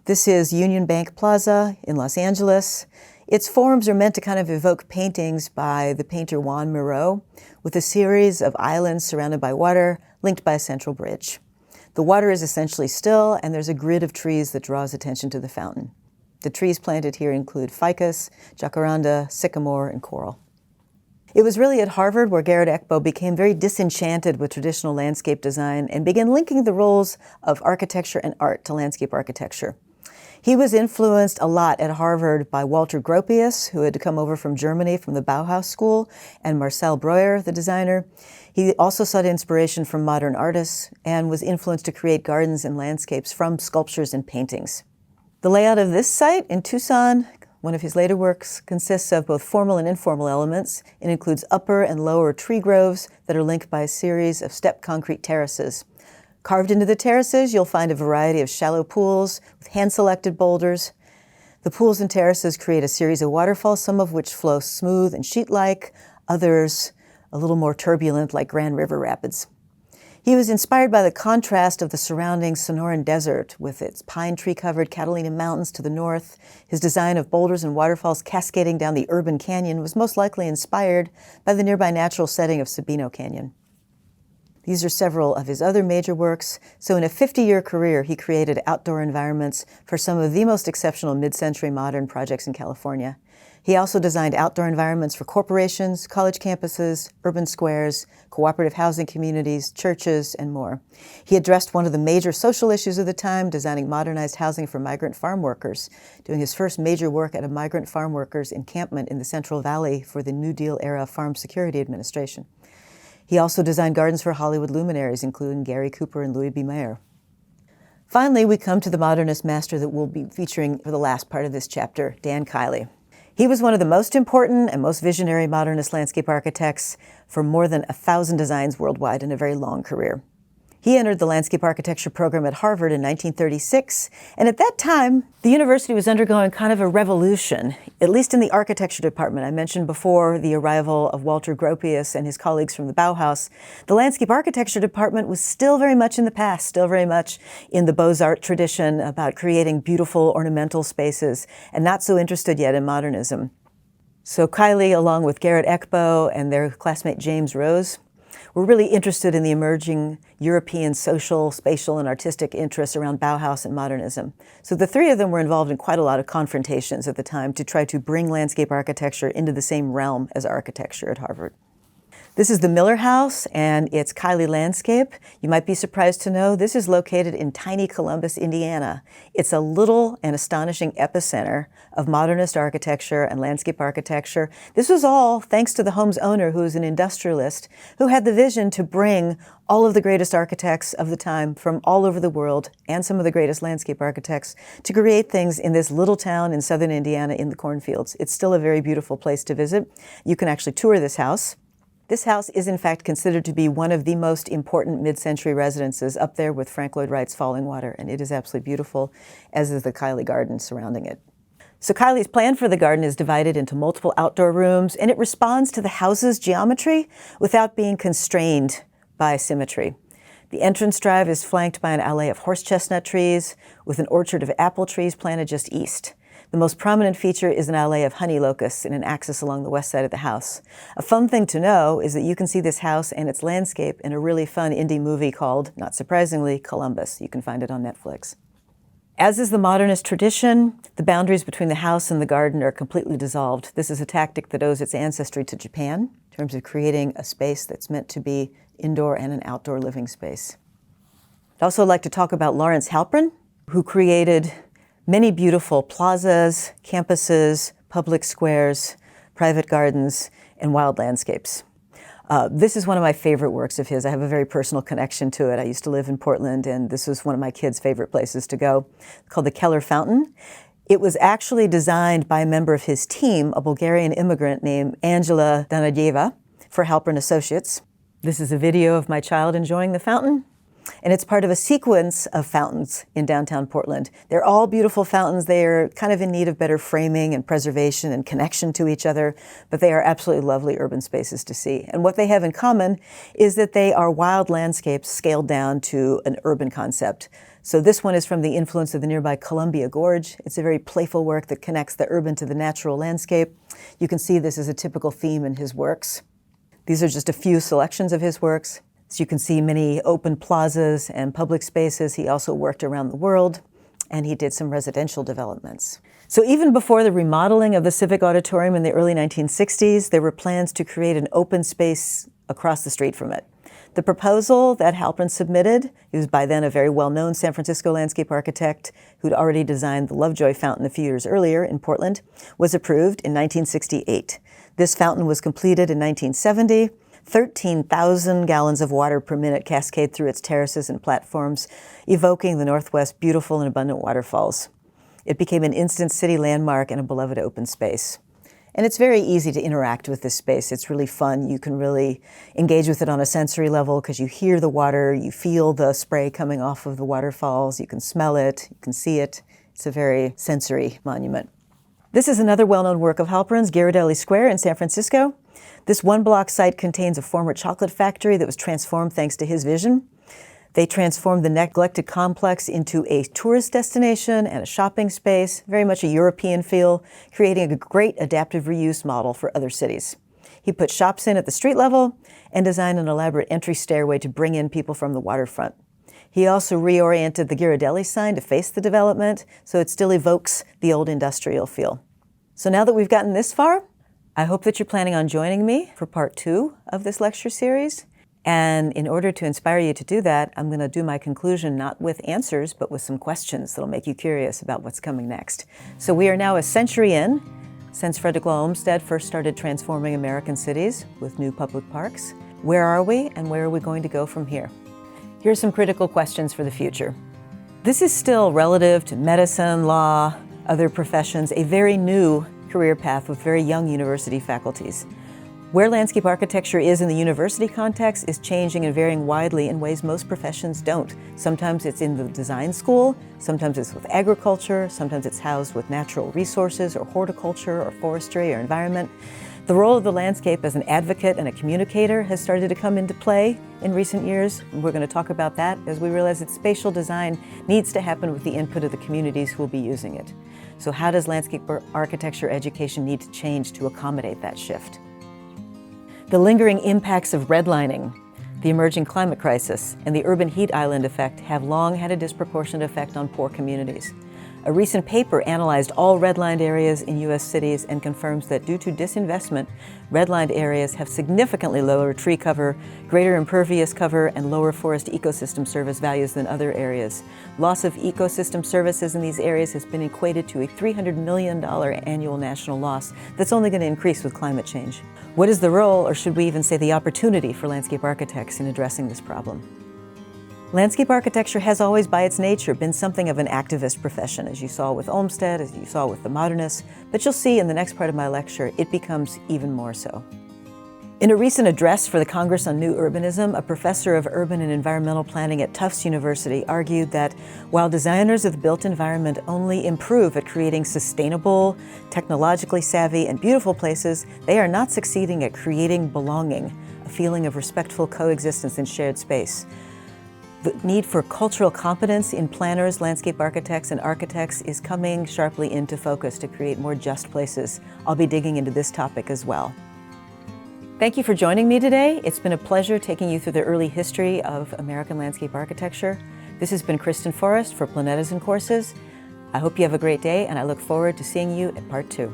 this is Union Bank Plaza in Los Angeles. Its forms are meant to kind of evoke paintings by the painter Juan Miró, with a series of islands surrounded by water, linked by a central bridge. The water is essentially still, and there's a grid of trees that draws attention to the fountain. The trees planted here include ficus, jacaranda, sycamore, and coral. It was really at Harvard where Gerrit Ekbo became very disenchanted with traditional landscape design and began linking the roles of architecture and art to landscape architecture. He was influenced a lot at Harvard by Walter Gropius, who had come over from Germany from the Bauhaus School, and Marcel Breuer, the designer. He also sought inspiration from modern artists and was influenced to create gardens and landscapes from sculptures and paintings. The layout of this site in Tucson, one of his later works, consists of both formal and informal elements. It includes upper and lower tree groves that are linked by a series of stepped concrete terraces. Carved into the terraces, you'll find a variety of shallow pools with hand-selected boulders. The pools and terraces create a series of waterfalls, some of which flow smooth and sheet-like, others a little more turbulent like Grand River Rapids. He was inspired by the contrast of the surrounding Sonoran Desert with its pine tree-covered Catalina Mountains to the north. His design of boulders and waterfalls cascading down the urban canyon was most likely inspired by the nearby natural setting of Sabino Canyon. These are several of his other major works. So in a 50-year career, he created outdoor environments for some of the most exceptional mid-century modern projects in California. He also designed outdoor environments for corporations, college campuses, urban squares, cooperative housing communities, churches, and more. He addressed one of the major social issues of the time, designing modernized housing for migrant farm workers, doing his first major work at a migrant farm workers' encampment in the Central Valley for the New Deal-era Farm Security Administration. He also designed gardens for Hollywood luminaries, including Gary Cooper and Louis B. Mayer. Finally, we come to the modernist master that we'll be featuring for the last part of this chapter, Dan Kiley. He was one of the most important and most visionary modernist landscape architects for more than 1,000 designs worldwide in a very long career. He entered the landscape architecture program at Harvard in 1936, and at that time, the university was undergoing kind of a revolution, at least in the architecture department. I mentioned before the arrival of Walter Gropius and his colleagues from the Bauhaus. The landscape architecture department was still very much in the past, still very much in the Beaux-Arts tradition about creating beautiful ornamental spaces, and not so interested yet in modernism. So Kiley, along with Garrett Ekbo and their classmate James Rose, were really interested in the emerging European social, spatial, and artistic interests around Bauhaus and modernism. So the three of them were involved in quite a lot of confrontations at the time to try to bring landscape architecture into the same realm as architecture at Harvard. This is the Miller House, and it's Kiley Landscape. You might be surprised to know this is located in tiny Columbus, Indiana. It's a little and astonishing epicenter of modernist architecture and landscape architecture. This was all thanks to the home's owner, who was an industrialist, who had the vision to bring all of the greatest architects of the time from all over the world, and some of the greatest landscape architects, to create things in this little town in southern Indiana in the cornfields. It's still a very beautiful place to visit. You can actually tour this house. This house is in fact considered to be one of the most important mid-century residences, up there with Frank Lloyd Wright's Falling Water, and it is absolutely beautiful, as is the Kiley Garden surrounding it. So Kiley's plan for the garden is divided into multiple outdoor rooms, and it responds to the house's geometry without being constrained by symmetry. The entrance drive is flanked by an alley of horse chestnut trees, with an orchard of apple trees planted just east. The most prominent feature is an alley of honey locusts in an axis along the west side of the house. A fun thing to know is that you can see this house and its landscape in a really fun indie movie called, not surprisingly, Columbus. You can find it on Netflix. As is the modernist tradition, the boundaries between the house and the garden are completely dissolved. This is a tactic that owes its ancestry to Japan in terms of creating a space that's meant to be indoor and an outdoor living space. I'd also like to talk about Lawrence Halprin, who created many beautiful plazas, campuses, public squares, private gardens, and wild landscapes. This is one of my favorite works of his. I have a very personal connection to it. I used to live in Portland, and this was one of my kids' favorite places to go, called the Keller Fountain. It was actually designed by a member of his team, a Bulgarian immigrant named Angela Danadjeva, for Halprin Associates. This is a video of my child enjoying the fountain. And it's part of a sequence of fountains in downtown Portland. They're all beautiful fountains. They're kind of in need of better framing and preservation and connection to each other, but they are absolutely lovely urban spaces to see. And what they have in common is that they are wild landscapes scaled down to an urban concept. So this one is from the influence of the nearby Columbia Gorge. It's a very playful work that connects the urban to the natural landscape. You can see this as a typical theme in his works. These are just a few selections of his works. So you can see many open plazas and public spaces. He also worked around the world, and he did some residential developments. So even before the remodeling of the Civic Auditorium in the early 1960s, there were plans to create an open space across the street from it. The proposal that Halprin submitted, he was by then a very well-known San Francisco landscape architect who'd already designed the Lovejoy Fountain a few years earlier in Portland, was approved in 1968. This fountain was completed in 1970. 13,000 gallons of water per minute cascade through its terraces and platforms, evoking the Northwest's beautiful and abundant waterfalls. It became an instant city landmark and a beloved open space. And it's very easy to interact with this space. It's really fun. You can really engage with it on a sensory level because you hear the water, you feel the spray coming off of the waterfalls, you can smell it, you can see it. It's a very sensory monument. This is another well-known work of Halprin's, Ghirardelli Square in San Francisco. This one-block site contains a former chocolate factory that was transformed thanks to his vision. They transformed the neglected complex into a tourist destination and a shopping space, very much a European feel, creating a great adaptive reuse model for other cities. He put shops in at the street level and designed an elaborate entry stairway to bring in people from the waterfront. He also reoriented the Ghirardelli sign to face the development, so it still evokes the old industrial feel. So now that we've gotten this far, I hope that you're planning on joining me for part 2 of this lecture series. And in order to inspire you to do that, I'm going to do my conclusion not with answers, but with some questions that'll make you curious about what's coming next. So we are now a century in, since Frederick Law Olmsted first started transforming American cities with new public parks. Where are we, and where are we going to go from here? Here are some critical questions for the future. This is still, relative to medicine, law, other professions, a very new career path with very young university faculties. Where landscape architecture is in the university context is changing and varying widely in ways most professions don't. Sometimes it's in the design school, sometimes it's with agriculture, sometimes it's housed with natural resources or horticulture or forestry or environment. The role of the landscape as an advocate and a communicator has started to come into play in recent years. We're going to talk about that as we realize that spatial design needs to happen with the input of the communities who will be using it. So how does landscape architecture education need to change to accommodate that shift? The lingering impacts of redlining, the emerging climate crisis, and the urban heat island effect have long had a disproportionate effect on poor communities. A recent paper analyzed all redlined areas in U.S. cities and confirms that due to disinvestment, redlined areas have significantly lower tree cover, greater impervious cover, and lower forest ecosystem service values than other areas. Loss of ecosystem services in these areas has been equated to a $300 million annual national loss that's only going to increase with climate change. What is the role, or should we even say the opportunity, for landscape architects in addressing this problem? Landscape architecture has always, by its nature, been something of an activist profession, as you saw with Olmsted, as you saw with the Modernists, but you'll see in the next part of my lecture, it becomes even more so. In a recent address for the Congress on New Urbanism, a professor of urban and environmental planning at Tufts University argued that while designers of the built environment only improve at creating sustainable, technologically savvy, and beautiful places, they are not succeeding at creating belonging, a feeling of respectful coexistence in shared space. The need for cultural competence in planners, landscape architects, and architects is coming sharply into focus to create more just places. I'll be digging into this topic as well. Thank you for joining me today. It's been a pleasure taking you through the early history of American landscape architecture. This has been Kristin Faurest for Planetizen Courses. I hope you have a great day, and I look forward to seeing you at part 2.